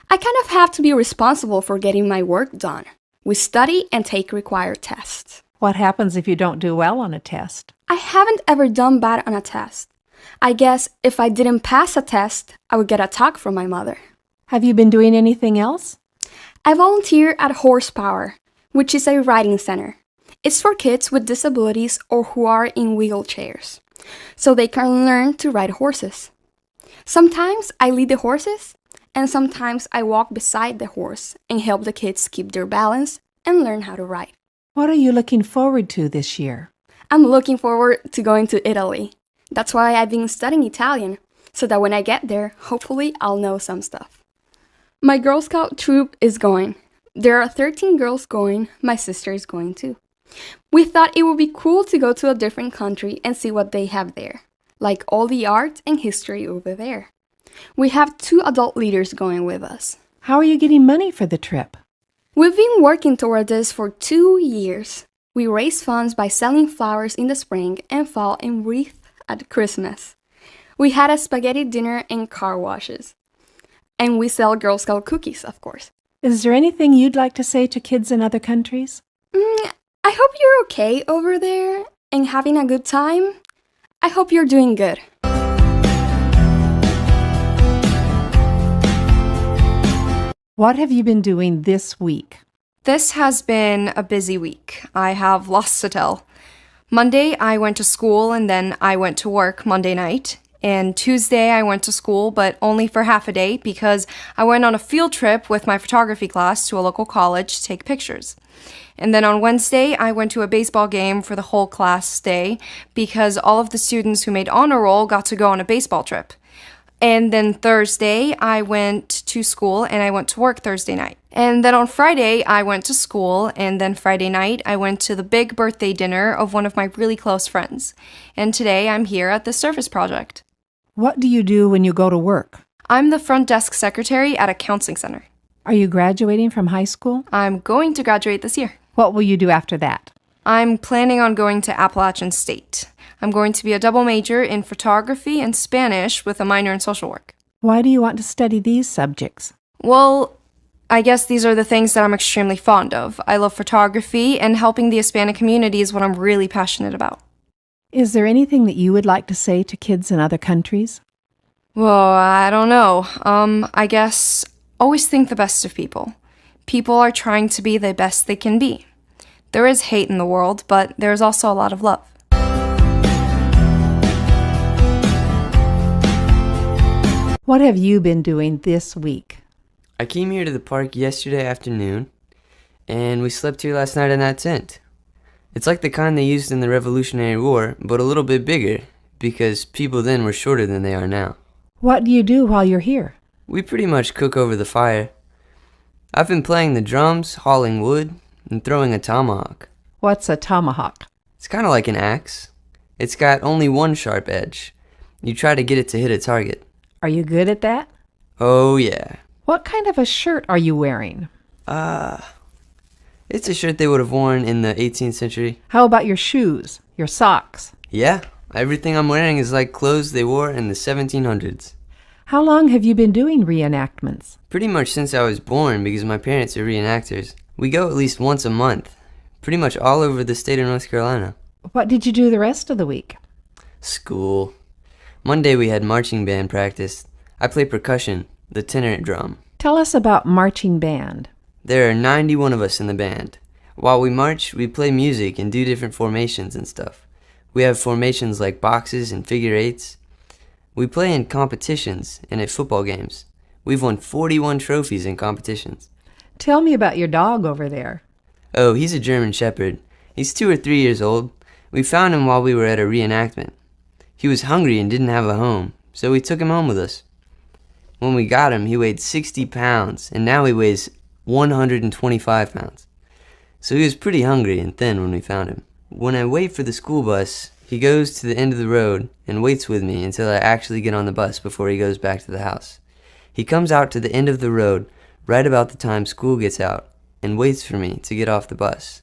I kind of have to be responsible for getting my work done. We study and take required tests. What happens if you don't do well on a test? I haven't ever done bad on a test. I guess if I didn't pass a test, I would get a talk from my mother. Have you been doing anything else? I volunteer at Horsepower, which is a riding center. It's for kids with disabilities or who are in wheelchairs, so they can learn to ride horses. Sometimes I lead the horses, and sometimes I walk beside the horse and help the kids keep their balance and learn how to ride. What are you looking forward to this year? I'm looking forward to going to Italy. That's why I've been studying Italian, so that when I get there, hopefully I'll know some stuff. My Girl Scout troop is going. There are 13 girls going. My sister is going too. We thought it would be cool to go to a different country and see what they have there, like all the art and history over there. We have 2 adult leaders going with us. How are you getting money for the trip? We've been working toward this for 2 years. We raise funds by selling flowers in the spring and fall and wreaths at Christmas. We had a spaghetti dinner and car washes. And we sell Girl Scout cookies, of course. Is there anything you'd like to say to kids in other countries? I hope you're okay over there and having a good time. I hope you're doing good. What have you been doing this week? This has been a busy week. I have lots to tell. Monday, I went to school and then I went to work Monday night. And Tuesday, I went to school, but only for half a day because I went on a field trip with my photography class to a local college to take pictures. And then on Wednesday, I went to a baseball game for the whole class day because all of the students who made honor roll got to go on a baseball trip. And then Thursday, I went to school and I went to work Thursday night. And then on Friday, I went to school. And then Friday night, I went to the big birthday dinner of one of my really close friends. And today, I'm here at the service project. What do you do when you go to work? I'm the front desk secretary at a counseling center. Are you graduating from high school? I'm going to graduate this year. What will you do after that? I'm planning on going to Appalachian State. I'm going to be a double major in photography and Spanish with a minor in social work. Why do you want to study these subjects? Well, I guess these are the things that I'm extremely fond of. I love photography, and helping the Hispanic community is what I'm really passionate about. Is there anything that you would like to say to kids in other countries? Well, I don't know. I guess always think the best of people. People are trying to be the best they can be. There is hate in the world, but there's also a lot of love. What have you been doing this week? I came here to the park yesterday afternoon, and we slept here last night in that tent. It's like the kind they used in the Revolutionary War, but a little bit bigger, because people then were shorter than they are now. What do you do while you're here? We pretty much cook over the fire. I've been playing the drums, hauling wood, and throwing a tomahawk. What's a tomahawk? It's kind of like an axe. It's got only one sharp edge. You try to get it to hit a target. Are you good at that? Oh, yeah. What kind of a shirt are you wearing? It's a shirt they would have worn in the 18th century. How about your shoes, your socks? Yeah, everything I'm wearing is like clothes they wore in the 1700s. How long have you been doing reenactments? Pretty much since I was born, because my parents are reenactors. We go at least once a month, pretty much all over the state of North Carolina. What did you do the rest of the week? School. Monday we had marching band practice. I play percussion, the tenor drum. Tell us about marching band. There are 91 of us in the band. While we march, we play music and do different formations and stuff. We have formations like boxes and figure eights. We play in competitions and at football games. We've won 41 trophies in competitions. Tell me about your dog over there. Oh, he's a German Shepherd. He's 2 or 3 years old. We found him while we were at a reenactment. He was hungry and didn't have a home, so we took him home with us. When we got him, he weighed 60 pounds, and now he weighs 125 pounds. So he was pretty hungry and thin when we found him. When I wait for the school bus, he goes to the end of the road and waits with me until I actually get on the bus before he goes back to the house. He comes out to the end of the road right about the time school gets out and waits for me to get off the bus.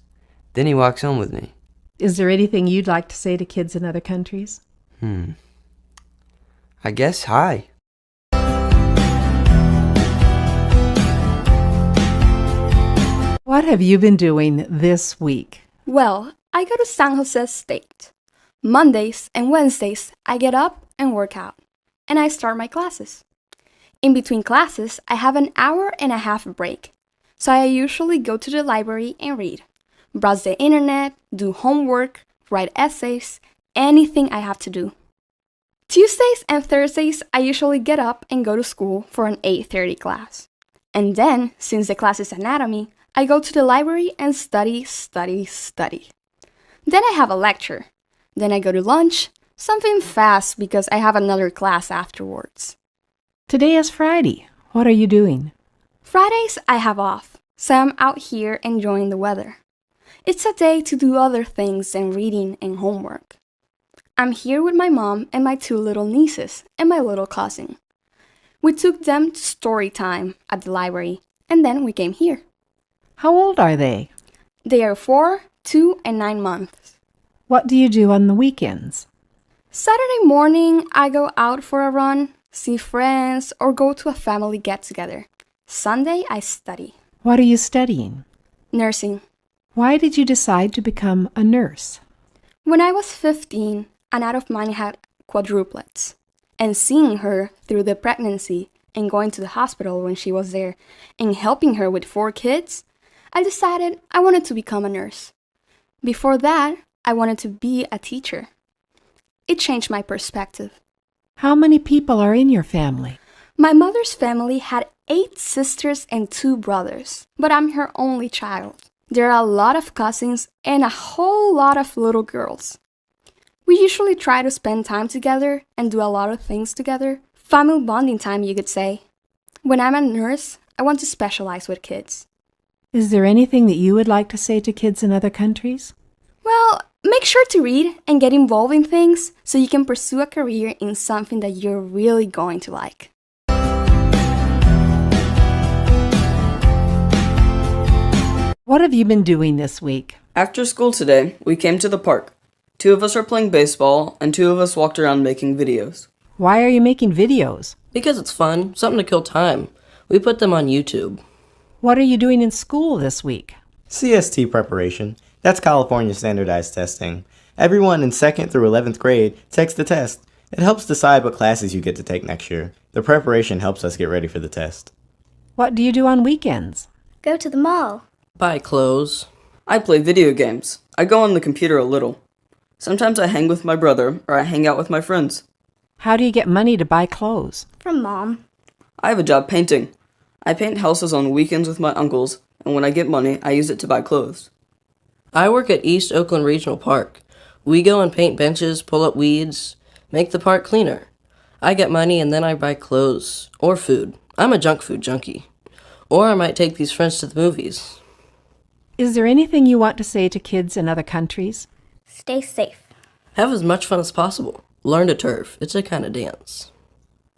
Then he walks home with me. Is there anything you'd like to say to kids in other countries? I guess hi. What have you been doing this week? Well, I go to San Jose State. Mondays and Wednesdays, I get up and work out, and I start my classes. In between classes, I have an hour and a half break, so I usually go to the library and read, browse the internet, do homework, write essays, anything I have to do. Tuesdays and Thursdays, I usually get up and go to school for an 8:30 class. And then, since the class is anatomy, I go to the library and study. Then I have a lecture. Then I go to lunch, something fast because I have another class afterwards. Today is Friday. What are you doing? Fridays I have off, so I'm out here enjoying the weather. It's a day to do other things than reading and homework. I'm here with my mom and my 2 little nieces and my little cousin. We took them to story time at the library, and then we came here. How old are they? They are 4, 2, and 9 months. What do you do on the weekends? Saturday morning, I go out for a run, see friends, or go to a family get-together. Sunday, I study. What are you studying? Nursing. Why did you decide to become a nurse? When I was 15, an aunt of mine had quadruplets. And seeing her through the pregnancy and going to the hospital when she was there and helping her with 4 kids, I decided I wanted to become a nurse. Before that, I wanted to be a teacher. It changed my perspective. How many people are in your family? My mother's family had 8 sisters and 2 brothers, but I'm her only child. There are a lot of cousins and a whole lot of little girls. We usually try to spend time together and do a lot of things together, Family bonding time, you could say. When I'm a nurse, I want to specialize with kids. Is there anything that you would like to say to kids in other countries? Well, make sure to read and get involved in things so you can pursue a career in something that you're really going to like. What have you been doing this week? After school today, we came to the park. 2 of us are playing baseball, and 2 of us walked around making videos. Why are you making videos? Because it's fun, something to kill time. We put them on YouTube. What are you doing in school this week? CST preparation. That's California standardized testing. Everyone in 2nd through 11th grade takes the test. It helps decide what classes you get to take next year. The preparation helps us get ready for the test. What do you do on weekends? Go to the mall. Buy clothes. I play video games. I go on the computer a little. Sometimes I hang with my brother, or I hang out with my friends. How do you get money to buy clothes? From Mom. I have a job painting. I paint houses on weekends with my uncles, and when I get money, I use it to buy clothes. I work at East Oakland Regional Park. We go and paint benches, pull up weeds, make the park cleaner. I get money and then I buy clothes or food. I'm a junk food junkie. Or I might take these friends to the movies. Is there anything you want to say to kids in other countries? Stay safe. Have as much fun as possible. Learn to turf. It's a kind of dance.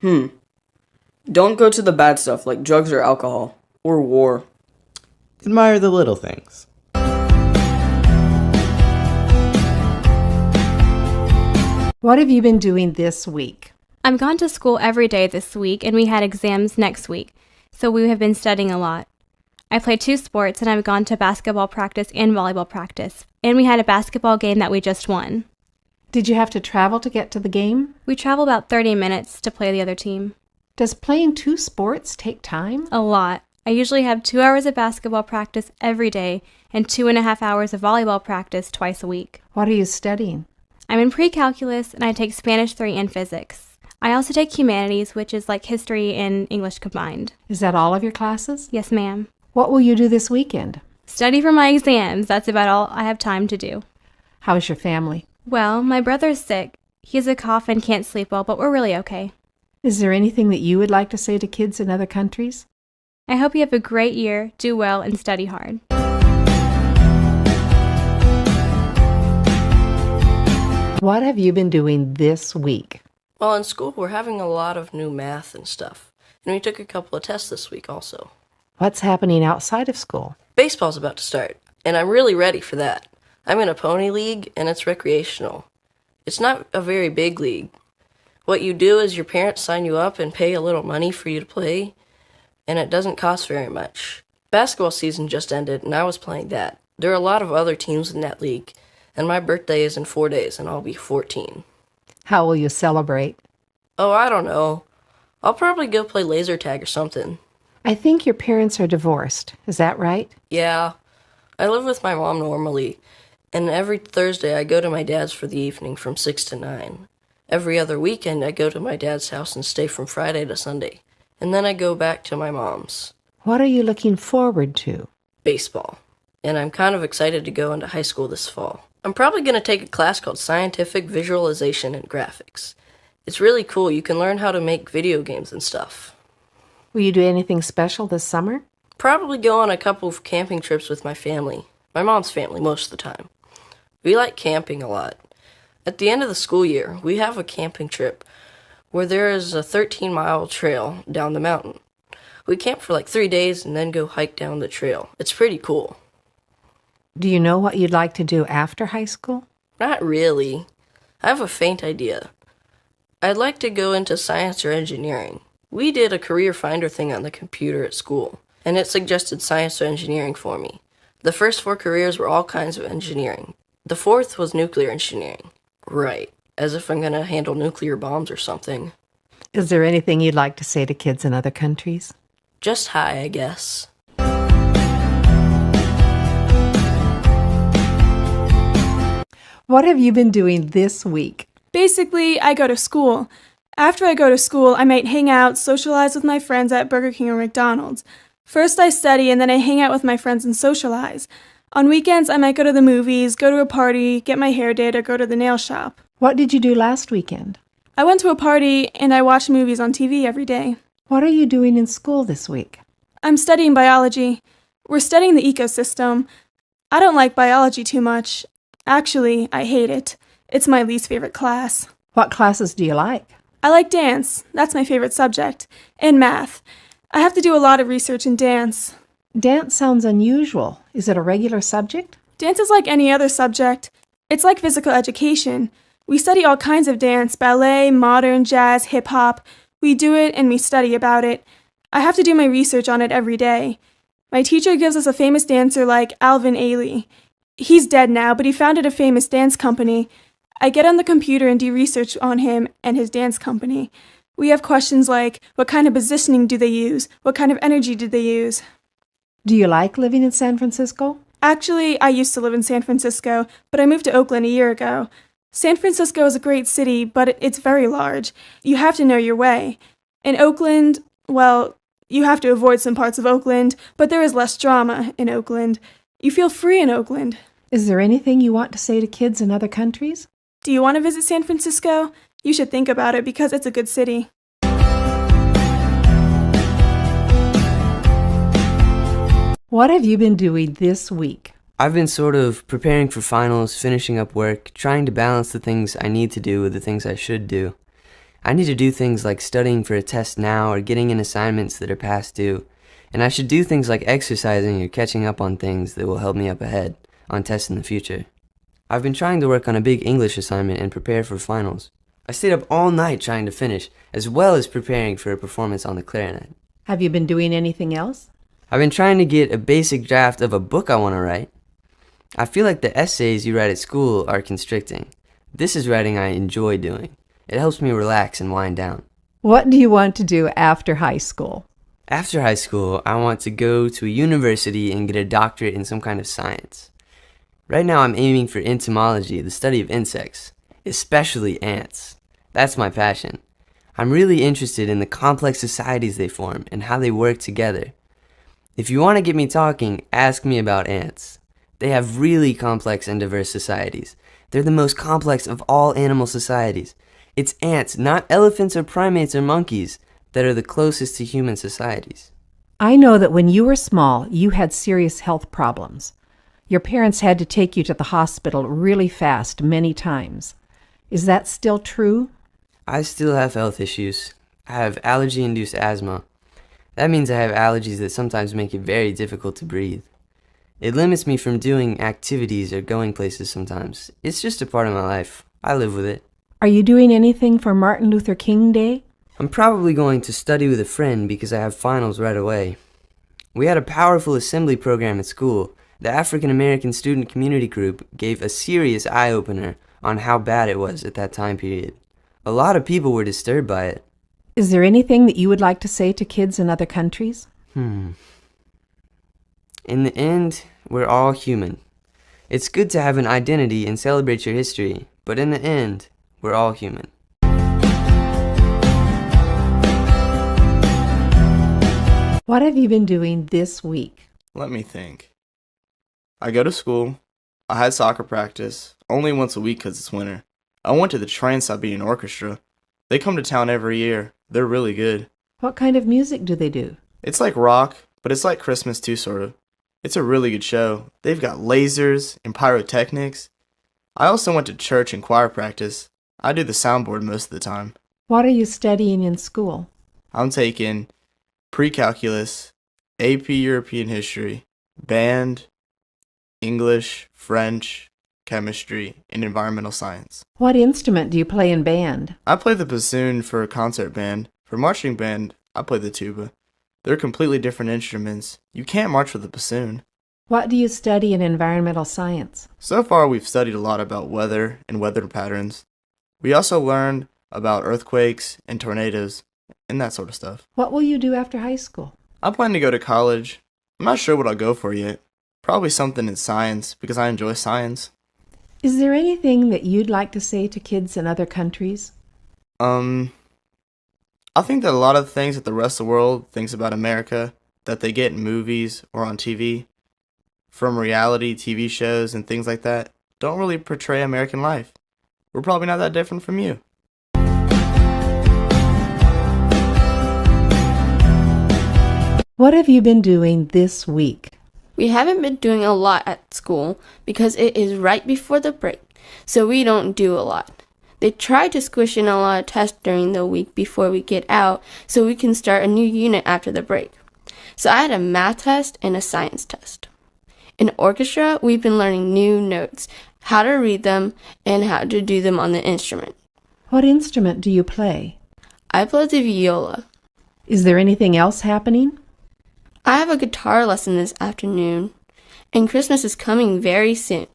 Don't go to the bad stuff like drugs or alcohol, or war. Admire the little things. What have you been doing this week? I've gone to school every day this week, and we had exams next week, so we have been studying a lot. I play 2 sports, and I've gone to basketball practice and volleyball practice, and we had a basketball game that we just won. Did you have to travel to get to the game? We travel about 30 minutes to play the other team. Does playing 2 sports take time? A lot. I usually have 2 hours of basketball practice every day and 2.5 hours of volleyball practice twice a week. What are you studying? I'm in pre-calculus, and I take Spanish 3 and physics. I also take humanities, which is like history and English combined. Is that all of your classes? Yes, ma'am. What will you do this weekend? Study for my exams. That's about all I have time to do. How is your family? Well, my brother's sick. He has a cough and can't sleep well, but we're really okay. Is there anything that you would like to say to kids in other countries? I hope you have a great year, do well, and study hard. What have you been doing this week? Well, in school, we're having a lot of new math and stuff. And we took a couple of tests this week also. What's happening outside of school? Baseball's about to start, and I'm really ready for that. I'm in a pony league, and it's recreational. It's not a very big league. What you do is your parents sign you up and pay a little money for you to play, and it doesn't cost very much. Basketball season just ended, and I was playing that. There are a lot of other teams in that league, and my birthday is in 4 days, and I'll be 14. How will you celebrate? Oh, I don't know. I'll probably go play laser tag or something. I think your parents are divorced. Is that right? Yeah. I live with my mom normally, and every Thursday I go to my dad's for the evening from 6 to 9. Every other weekend I go to my dad's house and stay from Friday to Sunday, and then I go back to my mom's. What are you looking forward to? Baseball. And I'm kind of excited to go into high school this fall. I'm probably going to take a class called Scientific Visualization and Graphics. It's really cool. You can learn how to make video games and stuff. Will you do anything special this summer? Probably go on a couple of camping trips with my family. My mom's family most of the time. We like camping a lot. At the end of the school year, we have a camping trip where there is a 13-mile trail down the mountain. We camp for like 3 days and then go hike down the trail. It's pretty cool. Do you know what you'd like to do after high school? Not really. I have a faint idea. I'd like to go into science or engineering. We did a career finder thing on the computer at school, and it suggested science or engineering for me. The first 4 careers were all kinds of engineering. The 4th was nuclear engineering. Right, as if I'm going to handle nuclear bombs or something. Is there anything you'd like to say to kids in other countries? Just hi, I guess. What have you been doing this week? Basically, I go to school. After I go to school, I might hang out, socialize with my friends at Burger King or McDonald's. First I study, and then I hang out with my friends and socialize. On weekends, I might go to the movies, go to a party, get my hair did, or go to the nail shop. What did you do last weekend? I went to a party and I watched movies on TV every day. What are you doing in school this week? I'm studying biology. We're studying the ecosystem. I don't like biology too much. Actually, I hate it. It's my least favorite class. What classes do you like? I like dance. That's my favorite subject. And math. I have to do a lot of research in dance. Dance sounds unusual. Is it a regular subject? Dance is like any other subject. It's like physical education. We study all kinds of dance, ballet, modern, jazz, hip-hop. We do it and we study about it. I have to do my research on it every day. My teacher gives us a famous dancer like Alvin Ailey. He's dead now, but he founded a famous dance company. I get on the computer and do research on him and his dance company. We have questions like, what kind of positioning do they use? What kind of energy do they use? Do you like living in San Francisco? Actually, I used to live in San Francisco, but I moved to Oakland a year ago. San Francisco is a great city, but it's very large. You have to know your way. In Oakland, well, you have to avoid some parts of Oakland, but there is less drama in Oakland. You feel free in Oakland. Is there anything you want to say to kids in other countries? Do you want to visit San Francisco? You should think about it because it's a good city. What have you been doing this week? I've been sort of preparing for finals, finishing up work, trying to balance the things I need to do with the things I should do. I need to do things like studying for a test now or getting in assignments that are past due. And I should do things like exercising or catching up on things that will help me up ahead on tests in the future. I've been trying to work on a big English assignment and prepare for finals. I stayed up all night trying to finish, as well as preparing for a performance on the clarinet. Have you been doing anything else? I've been trying to get a basic draft of a book I want to write. I feel like the essays you write at school are constricting. This is writing I enjoy doing. It helps me relax and wind down. What do you want to do after high school? After high school, I want to go to a university and get a doctorate in some kind of science. Right now I'm aiming for entomology, the study of insects, especially ants. That's my passion. I'm really interested in the complex societies they form and how they work together. If you want to get me talking, ask me about ants. They have really complex and diverse societies. They're the most complex of all animal societies. It's ants, not elephants or primates or monkeys, that are the closest to human societies. I know that when you were small, you had serious health problems. Your parents had to take you to the hospital really fast many times. Is that still true? I still have health issues. I have allergy-induced asthma. That means I have allergies that sometimes make it very difficult to breathe. It limits me from doing activities or going places sometimes. It's just a part of my life. I live with it. Are you doing anything for Martin Luther King Day? I'm probably going to study with a friend because I have finals right away. We had a powerful assembly program at school. The African American Student Community Group gave a serious eye-opener on how bad it was at that time period. A lot of people were disturbed by it. Is there anything that you would like to say to kids in other countries? In the end, we're all human. It's good to have an identity and celebrate your history, but in the end, we're all human. What have you been doing this week? Let me think. I go to school. I had soccer practice, only once a week because it's winter. I went to the Trans-Siberian Orchestra. They come to town every year. They're really good. What kind of music do they do? It's like rock, but it's like Christmas too, sort of. It's a really good show. They've got lasers and pyrotechnics. I also went to church and choir practice. I do the soundboard most of the time. What are you studying in school? I'm taking pre-calculus, AP European history, band, English, French, chemistry, and environmental science. What instrument do you play in band? I play the bassoon for a concert band. For marching band, I play the tuba. They're completely different instruments. You can't march with a bassoon. What do you study in environmental science? So far, we've studied a lot about weather and weather patterns. We also learned about earthquakes and tornadoes and that sort of stuff. What will you do after high school? I plan to go to college. I'm not sure what I'll go for yet. Probably something in science because I enjoy science. Is there anything that you'd like to say to kids in other countries? I think that a lot of things that the rest of the world thinks about America that they get in movies or on TV, from reality TV shows and things like that, don't really portray American life. We're probably not that different from you. What have you been doing this week? We haven't been doing a lot at school because it is right before the break, so we don't do a lot. They try to squish in a lot of tests during the week before we get out so we can start a new unit after the break. So I had a math test and a science test. In orchestra, we've been learning new notes, how to read them, and how to do them on the instrument. What instrument do you play? I play the viola. Is there anything else happening? I have a guitar lesson this afternoon, and Christmas is coming very soon.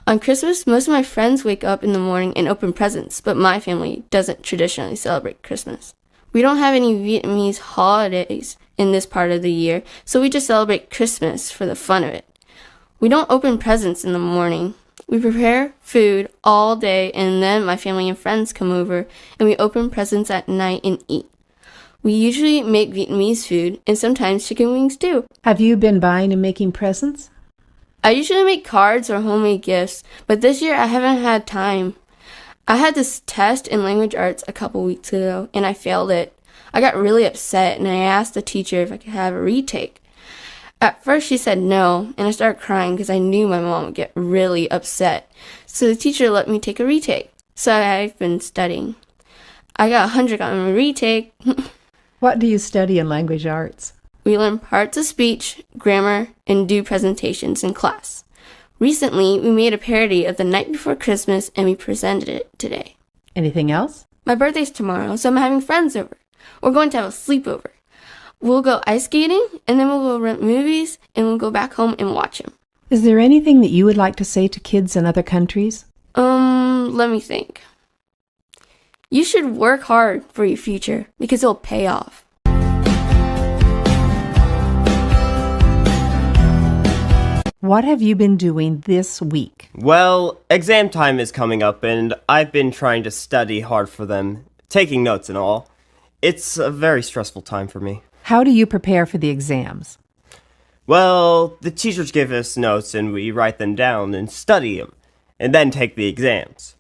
On Christmas, most of my friends wake up in the morning and open presents, but my family doesn't traditionally celebrate Christmas. We don't have any Vietnamese holidays in this part of the year, so we just celebrate Christmas for the fun of it. We don't open presents in the morning. We prepare food all day, and then my family and friends come over, and we open presents at night and eat. We usually make Vietnamese food, and sometimes chicken wings too. Have you been buying and making presents? I usually make cards or homemade gifts, but this year I haven't had time. I had this test in language arts a couple weeks ago, and I failed it. I got really upset, and I asked the teacher if I could have a retake. At first she said no, and I started crying because I knew my mom would get really upset. So the teacher let me take a retake. So I've been studying. I got 100 on my retake. What do you study in language arts? We learn parts of speech, grammar, and do presentations in class. Recently, we made a parody of The Night Before Christmas, and we presented it today. Anything else? My birthday's tomorrow, so I'm having friends over. We're going to have a sleepover. We'll go ice skating, and then we'll go rent movies, and we'll go back home and watch them. Is there anything that you would like to say to kids in other countries? Let me think. You should work hard for your future, because it'll pay off. What have you been doing this week? Well, exam time is coming up, and I've been trying to study hard for them, taking notes and all. It's a very stressful time for me. How do you prepare for the exams? Well, the teachers give us notes, and we write them down and study them, and then take the exams.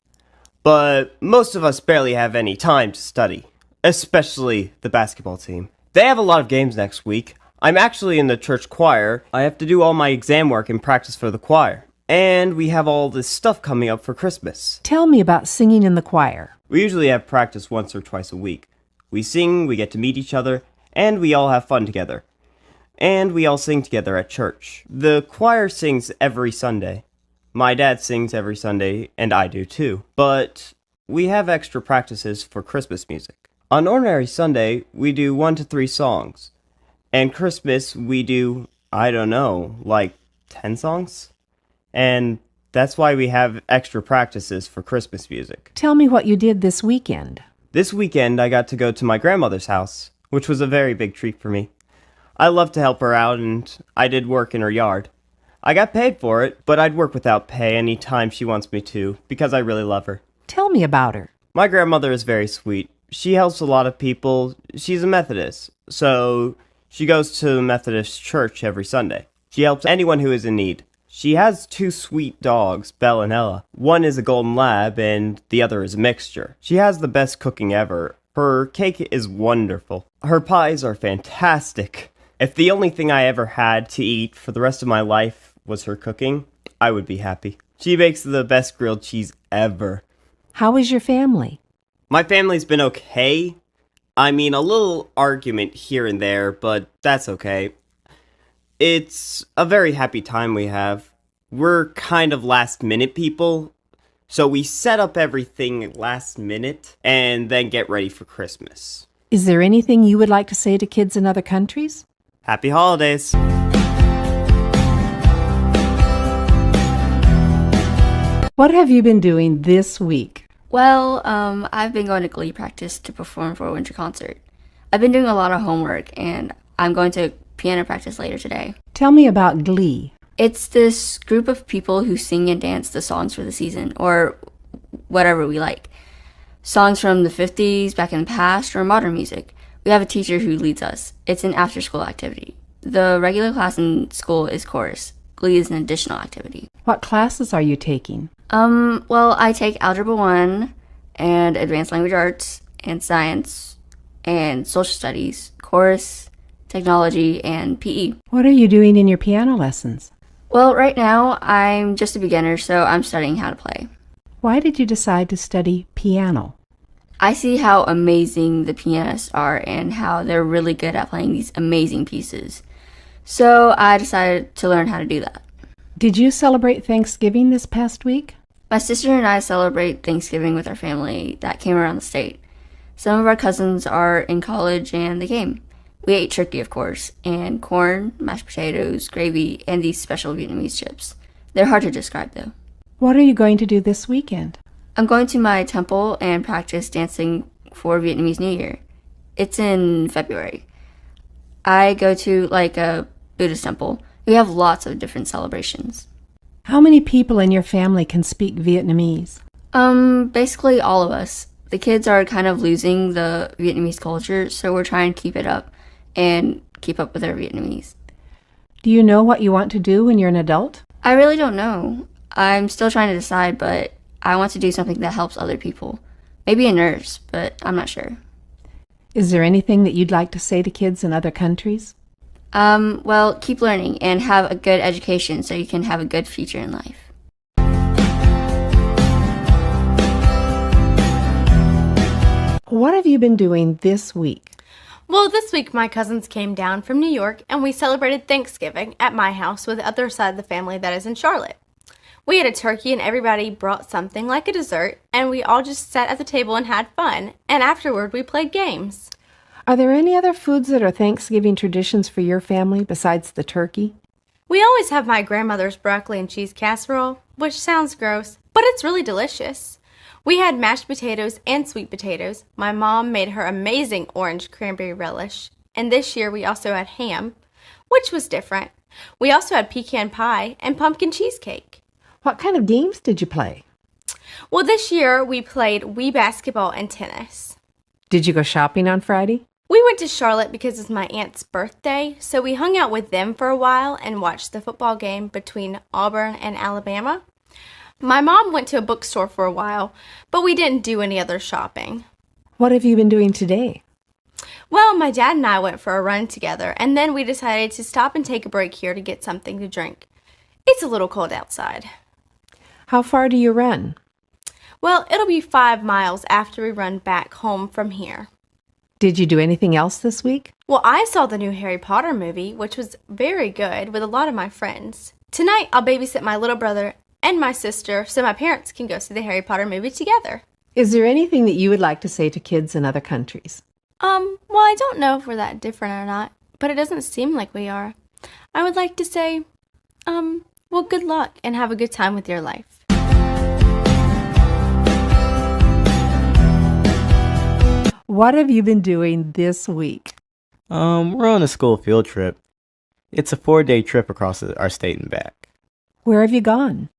But most of us barely have any time to study, especially the basketball team. They have a lot of games next week. I'm actually in the church choir. I have to do all my exam work and practice for the choir. And we have all this stuff coming up for Christmas. Tell me about singing in the choir. We usually have practice once or twice a week. We sing, we get to meet each other, and we all have fun together. And we all sing together at church. The choir sings every Sunday. My dad sings every Sunday, and I do too. But we have extra practices for Christmas music. On ordinary Sunday, we do 1 to 3 songs. And Christmas, we do, I don't know, like 10 songs? And that's why we have extra practices for Christmas music. Tell me what you did this weekend. This weekend, I got to go to my grandmother's house, which was a very big treat for me. I love to help her out, and I did work in her yard. I got paid for it, but I'd work without pay any time she wants me to, because I really love her. Tell me about her. My grandmother is very sweet. She helps a lot of people. She's a Methodist, so she goes to the Methodist church every Sunday. She helps anyone who is in need. She has 2 sweet dogs, Belle and Ella. One is a golden lab, and the other is a mixture. She has the best cooking ever. Her cake is wonderful. Her pies are fantastic. If the only thing I ever had to eat for the rest of my life was her cooking, I would be happy. She makes the best grilled cheese ever. How is your family? My family's been okay. I mean, a little argument here and there, but that's okay. It's a very happy time we have. We're kind of last-minute people, so we set up everything last minute and then get ready for Christmas. Is there anything you would like to say to kids in other countries? Happy holidays! What have you been doing this week? Well, I've been going to Glee practice to perform for a winter concert. I've been doing a lot of homework, and I'm going to piano practice later today. Tell me about Glee. It's this group of people who sing and dance the songs for the season, or whatever we like. Songs from the 50s, back in the past, or modern music. We have a teacher who leads us. It's an after-school activity. The regular class in school is chorus. Glee is an additional activity. What classes are you taking? Well, I take Algebra 1 and Advanced Language Arts and Science and Social Studies, Chorus, technology, and PE. What are you doing in your piano lessons? Well, right now, I'm just a beginner, so I'm studying how to play. Why did you decide to study piano? I see how amazing the pianists are and how they're really good at playing these amazing pieces. So I decided to learn how to do that. Did you celebrate Thanksgiving this past week? My sister and I celebrate Thanksgiving with our family that came around the state. Some of our cousins are in college and they came. We ate turkey, of course, and corn, mashed potatoes, gravy, and these special Vietnamese chips. They're hard to describe, though. What are you going to do this weekend? I'm going to my temple and practice dancing for Vietnamese New Year. It's in February. I go to like a Buddhist temple. We have lots of different celebrations. How many people in your family can speak Vietnamese? Basically all of us. The kids are kind of losing the Vietnamese culture, so we're trying to keep it up and keep up with our Vietnamese. Do you know what you want to do when you're an adult? I really don't know. I'm still trying to decide, but I want to do something that helps other people. Maybe a nurse, but I'm not sure. Is there anything that you'd like to say to kids in other countries? Well, keep learning and have a good education so you can have a good future in life. What have you been doing this week? Well, this week my cousins came down from New York and we celebrated Thanksgiving at my house with the other side of the family that is in Charlotte. We had a turkey and everybody brought something like a dessert and we all just sat at the table and had fun, and afterward we played games. Are there any other foods that are Thanksgiving traditions for your family besides the turkey? We always have my grandmother's broccoli and cheese casserole, which sounds gross, but it's really delicious. We had mashed potatoes and sweet potatoes. My mom made her amazing orange cranberry relish. And this year we also had ham, which was different. We also had pecan pie and pumpkin cheesecake. What kind of games did you play? Well, this year we played Wii basketball and tennis. Did you go shopping on Friday? We went to Charlotte because it's my aunt's birthday, so we hung out with them for a while and watched the football game between Auburn and Alabama. My mom went to a bookstore for a while, but we didn't do any other shopping. What have you been doing today? Well, my dad and I went for a run together, and then we decided to stop and take a break here to get something to drink. It's a little cold outside. How far do you run? Well, it'll be 5 miles after we run back home from here. Did you do anything else this week? Well, I saw the new Harry Potter movie, which was very good with a lot of my friends. Tonight, I'll babysit my little brother and my sister so my parents can go see the Harry Potter movie together. Is there anything that you would like to say to kids in other countries? Well, I don't know if we're that different or not, but it doesn't seem like we are. I would like to say, well, good luck and have a good time with your life. What have you been doing this week? We're on a school field trip. It's a 4-day trip across our state and back. Where have you gone?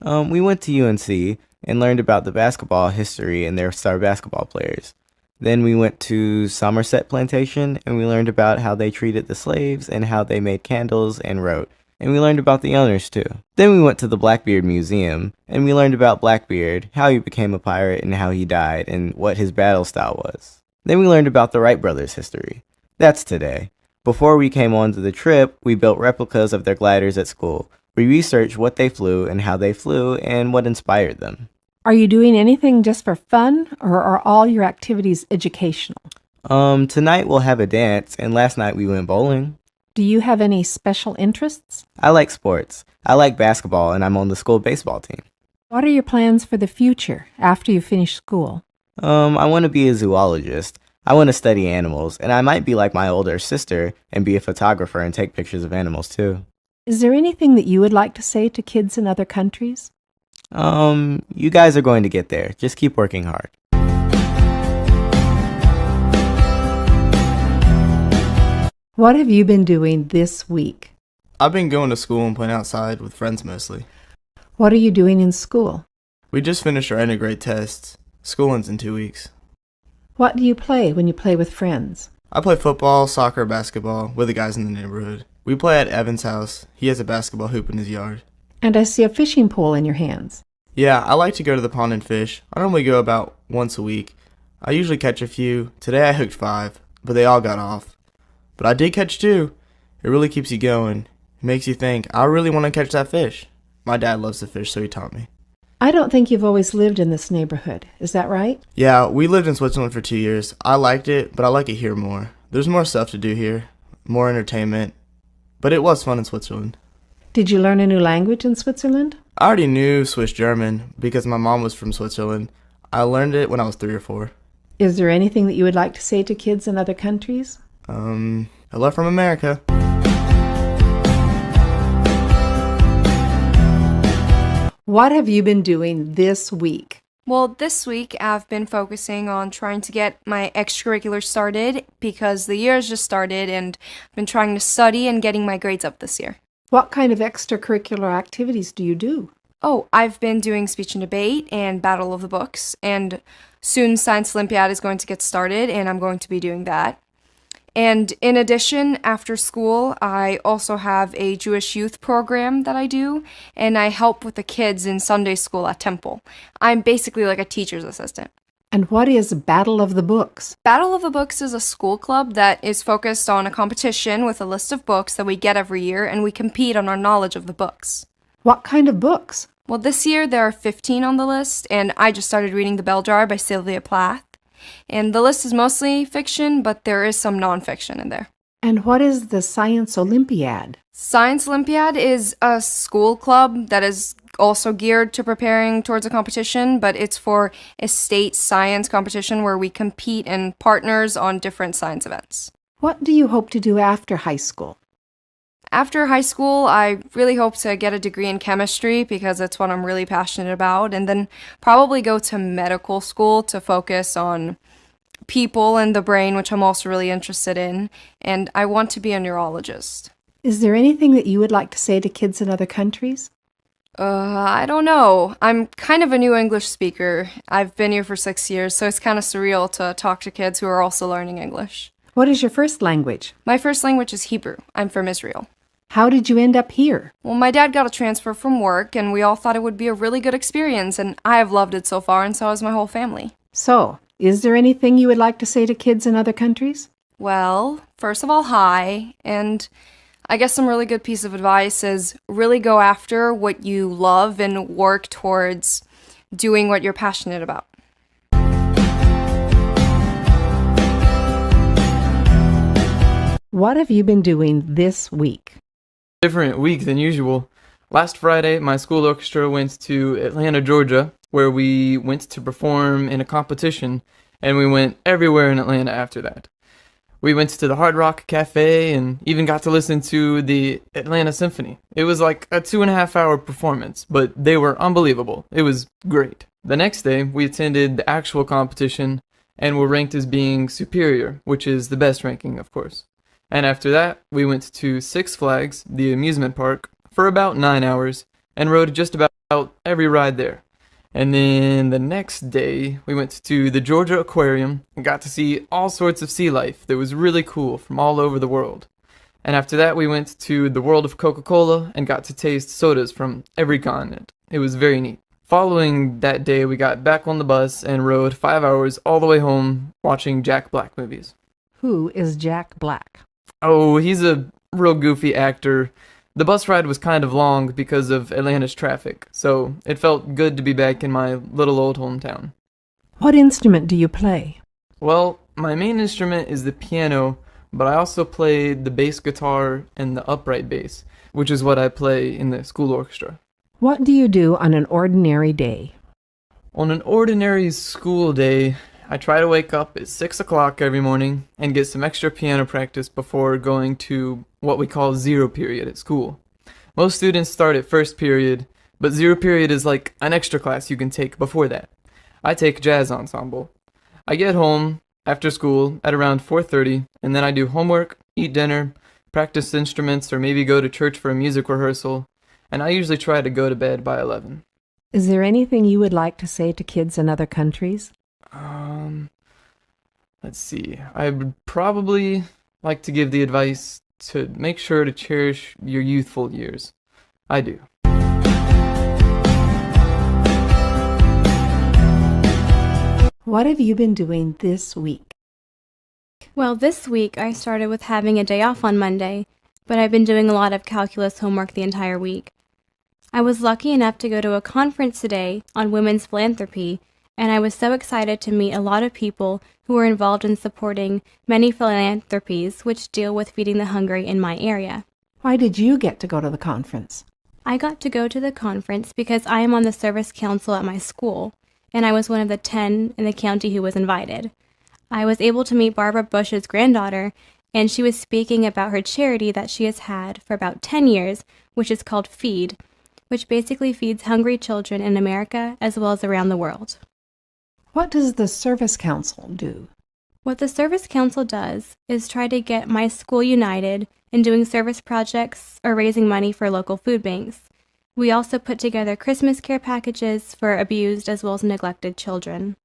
We went to UNC and learned about the basketball history and their star basketball players. Then we went to Somerset Plantation and we learned about how they treated the slaves and how they made candles and wrote. And we learned about the owners too. Then we went to the Blackbeard Museum and we learned about Blackbeard, how he became a pirate and how he died and what his battle style was. Then we learned about the Wright brothers' history. That's today. Before we came on to the trip, we built replicas of their gliders at school. We researched what they flew and how they flew and what inspired them. Are you doing anything just for fun, or are all your activities educational? Tonight we'll have a dance, and last night we went bowling. Do you have any special interests? I like sports. I like basketball, and I'm on the school baseball team. What are your plans for the future after you finish school? I want to be a zoologist. I want to study animals, and I might be like my older sister and be a photographer and take pictures of animals too. Is there anything that you would like to say to kids in other countries? You guys are going to get there. Just keep working hard. What have you been doing this week? I've been going to school and playing outside with friends mostly. What are you doing in school? We just finished our end of grade tests. School ends in 2 weeks. What do you play when you play with friends? I play football, soccer, basketball with the guys in the neighborhood. We play at Evan's house. He has a basketball hoop in his yard. And I see a fishing pole in your hands. Yeah, I like to go to the pond and fish. I normally go about once a week. I usually catch a few. Today I hooked 5, but they all got off. but I did catch 2. It really keeps you going. It makes you think, I really want to catch that fish. My dad loves to fish, so he taught me. I don't think you've always lived in this neighborhood. Is that right? Yeah, we lived in Switzerland for 2 years. I liked it, but I like it here more. There's more stuff to do here, more entertainment, but it was fun in Switzerland. Did you learn a new language in Switzerland? I already knew Swiss German because my mom was from Switzerland. I learned it when I was 3 or 4. Is there anything that you would like to say to kids in other countries? Hello from America. What have you been doing this week? Well, this week I've been focusing on trying to get my extracurriculars started because the year has just started and I've been trying to study and getting my grades up this year. What kind of extracurricular activities do you do? Oh, I've been doing speech and debate and Battle of the Books, and soon Science Olympiad is going to get started, and I'm going to be doing that. And in addition, after school, I also have a Jewish youth program that I do, and I help with the kids in Sunday school at Temple. I'm basically like a teacher's assistant. And what is Battle of the Books? Battle of the Books is a school club that is focused on a competition with a list of books that we get every year, and we compete on our knowledge of the books. What kind of books? Well, this year there are 15 on the list, and I just started reading The Bell Jar by Sylvia Plath. And the list is mostly fiction, but there is some nonfiction in there. And what is the Science Olympiad? Science Olympiad is a school club that is also geared to preparing towards a competition, but it's for a state science competition where we compete in partners on different science events. What do you hope to do after high school? After high school, I really hope to get a degree in chemistry because it's what I'm really passionate about, and then probably go to medical school to focus on people and the brain, which I'm also really interested in, and I want to be a neurologist. Is there anything that you would like to say to kids in other countries? I don't know. I'm kind of a new English speaker. I've been here for 6 years, so it's kind of surreal to talk to kids who are also learning English. What is your first language? My first language is Hebrew. I'm from Israel. How did you end up here? Well, my dad got a transfer from work, and we all thought it would be a really good experience, and I have loved it so far, and so has my whole family. So, is there anything you would like to say to kids in other countries? Well, first of all, hi, and I guess some really good piece of advice is really go after what you love and work towards doing what you're passionate about. What have you been doing this week? Different week than usual. Last Friday, my school orchestra went to Atlanta, Georgia, where we went to perform in a competition, and we went everywhere in Atlanta after that. We went to the Hard Rock Cafe and even got to listen to the Atlanta Symphony. It was like a 2.5-hour performance, but they were unbelievable. It was great. The next day, we attended the actual competition and were ranked as being superior, which is the best ranking, of course. And after that, we went to Six Flags, the amusement park, for about 9 hours and rode just about every ride there. And then the next day, we went to the Georgia Aquarium and got to see all sorts of sea life that was really cool from all over the world. And after that, we went to the world of Coca-Cola and got to taste sodas from every continent. It was very neat. Following that day, we got back on the bus and rode 5 hours all the way home watching Jack Black movies. Who is Jack Black? Oh, he's a real goofy actor. The bus ride was kind of long because of Atlanta's traffic, so it felt good to be back in my little old hometown. What instrument do you play? Well, my main instrument is the piano, but I also play the bass guitar and the upright bass, which is what I play in the school orchestra. What do you do on an ordinary day? On an ordinary school day, I try to wake up at 6 o'clock every morning and get some extra piano practice before going to what we call zero period at school. Most students start at first period, but zero period is like an extra class you can take before that. I take jazz ensemble. I get home after school at around 4:30, and then I do homework, eat dinner, practice instruments, or maybe go to church for a music rehearsal, and I usually try to go to bed by 11. Is there anything you would like to say to kids in other countries? Let's see. I would probably like to give the advice to make sure to cherish your youthful years. I do. What have you been doing this week? Well, this week I started with having a day off on Monday, but I've been doing a lot of calculus homework the entire week. I was lucky enough to go to a conference today on women's philanthropy, and I was so excited to meet a lot of people who are involved in supporting many philanthropies which deal with feeding the hungry in my area. Why did you get to go to the conference? I got to go to the conference because I am on the service council at my school, and I was one of the 10 in the county who was invited. I was able to meet Barbara Bush's granddaughter, and she was speaking about her charity that she has had for about 10 years, which is called Feed, which basically feeds hungry children in America as well as around the world. What does the Service Council do? What the Service Council does is try to get my school united in doing service projects or raising money for local food banks. We also put together Christmas care packages for abused as well as neglected children.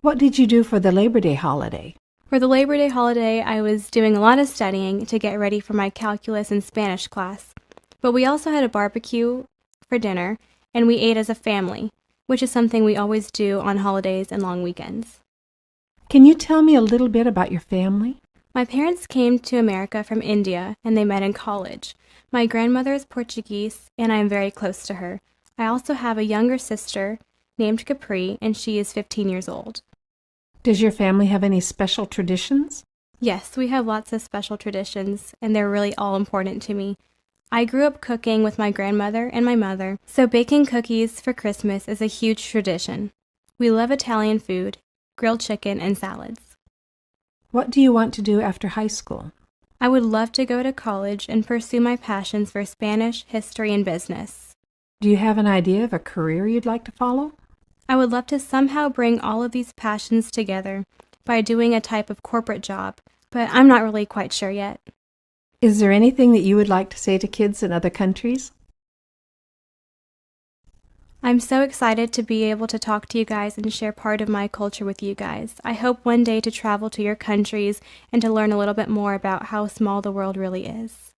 What did you do for the Labor Day holiday? For the Labor Day holiday, I was doing a lot of studying to get ready for my calculus and Spanish class. But we also had a barbecue for dinner, and we ate as a family, which is something we always do on holidays and long weekends. Can you tell me a little bit about your family? My parents came to America from India, and they met in college. My grandmother is Portuguese, and I am very close to her. I also have a younger sister named Capri, and she is 15 years old. Does your family have any special traditions? Yes, we have lots of special traditions, and they're really all important to me. I grew up cooking with my grandmother and my mother, so baking cookies for Christmas is a huge tradition. We love Italian food, grilled chicken, and salads. What do you want to do after high school? I would love to go to college and pursue my passions for Spanish, history, and business. Do you have an idea of a career you'd like to follow? I would love to somehow bring all of these passions together by doing a type of corporate job, but I'm not really quite sure yet. Is there anything that you would like to say to kids in other countries? I'm so excited to be able to talk to you guys and share part of my culture with you guys. I hope one day to travel to your countries and to learn a little bit more about how small the world really is.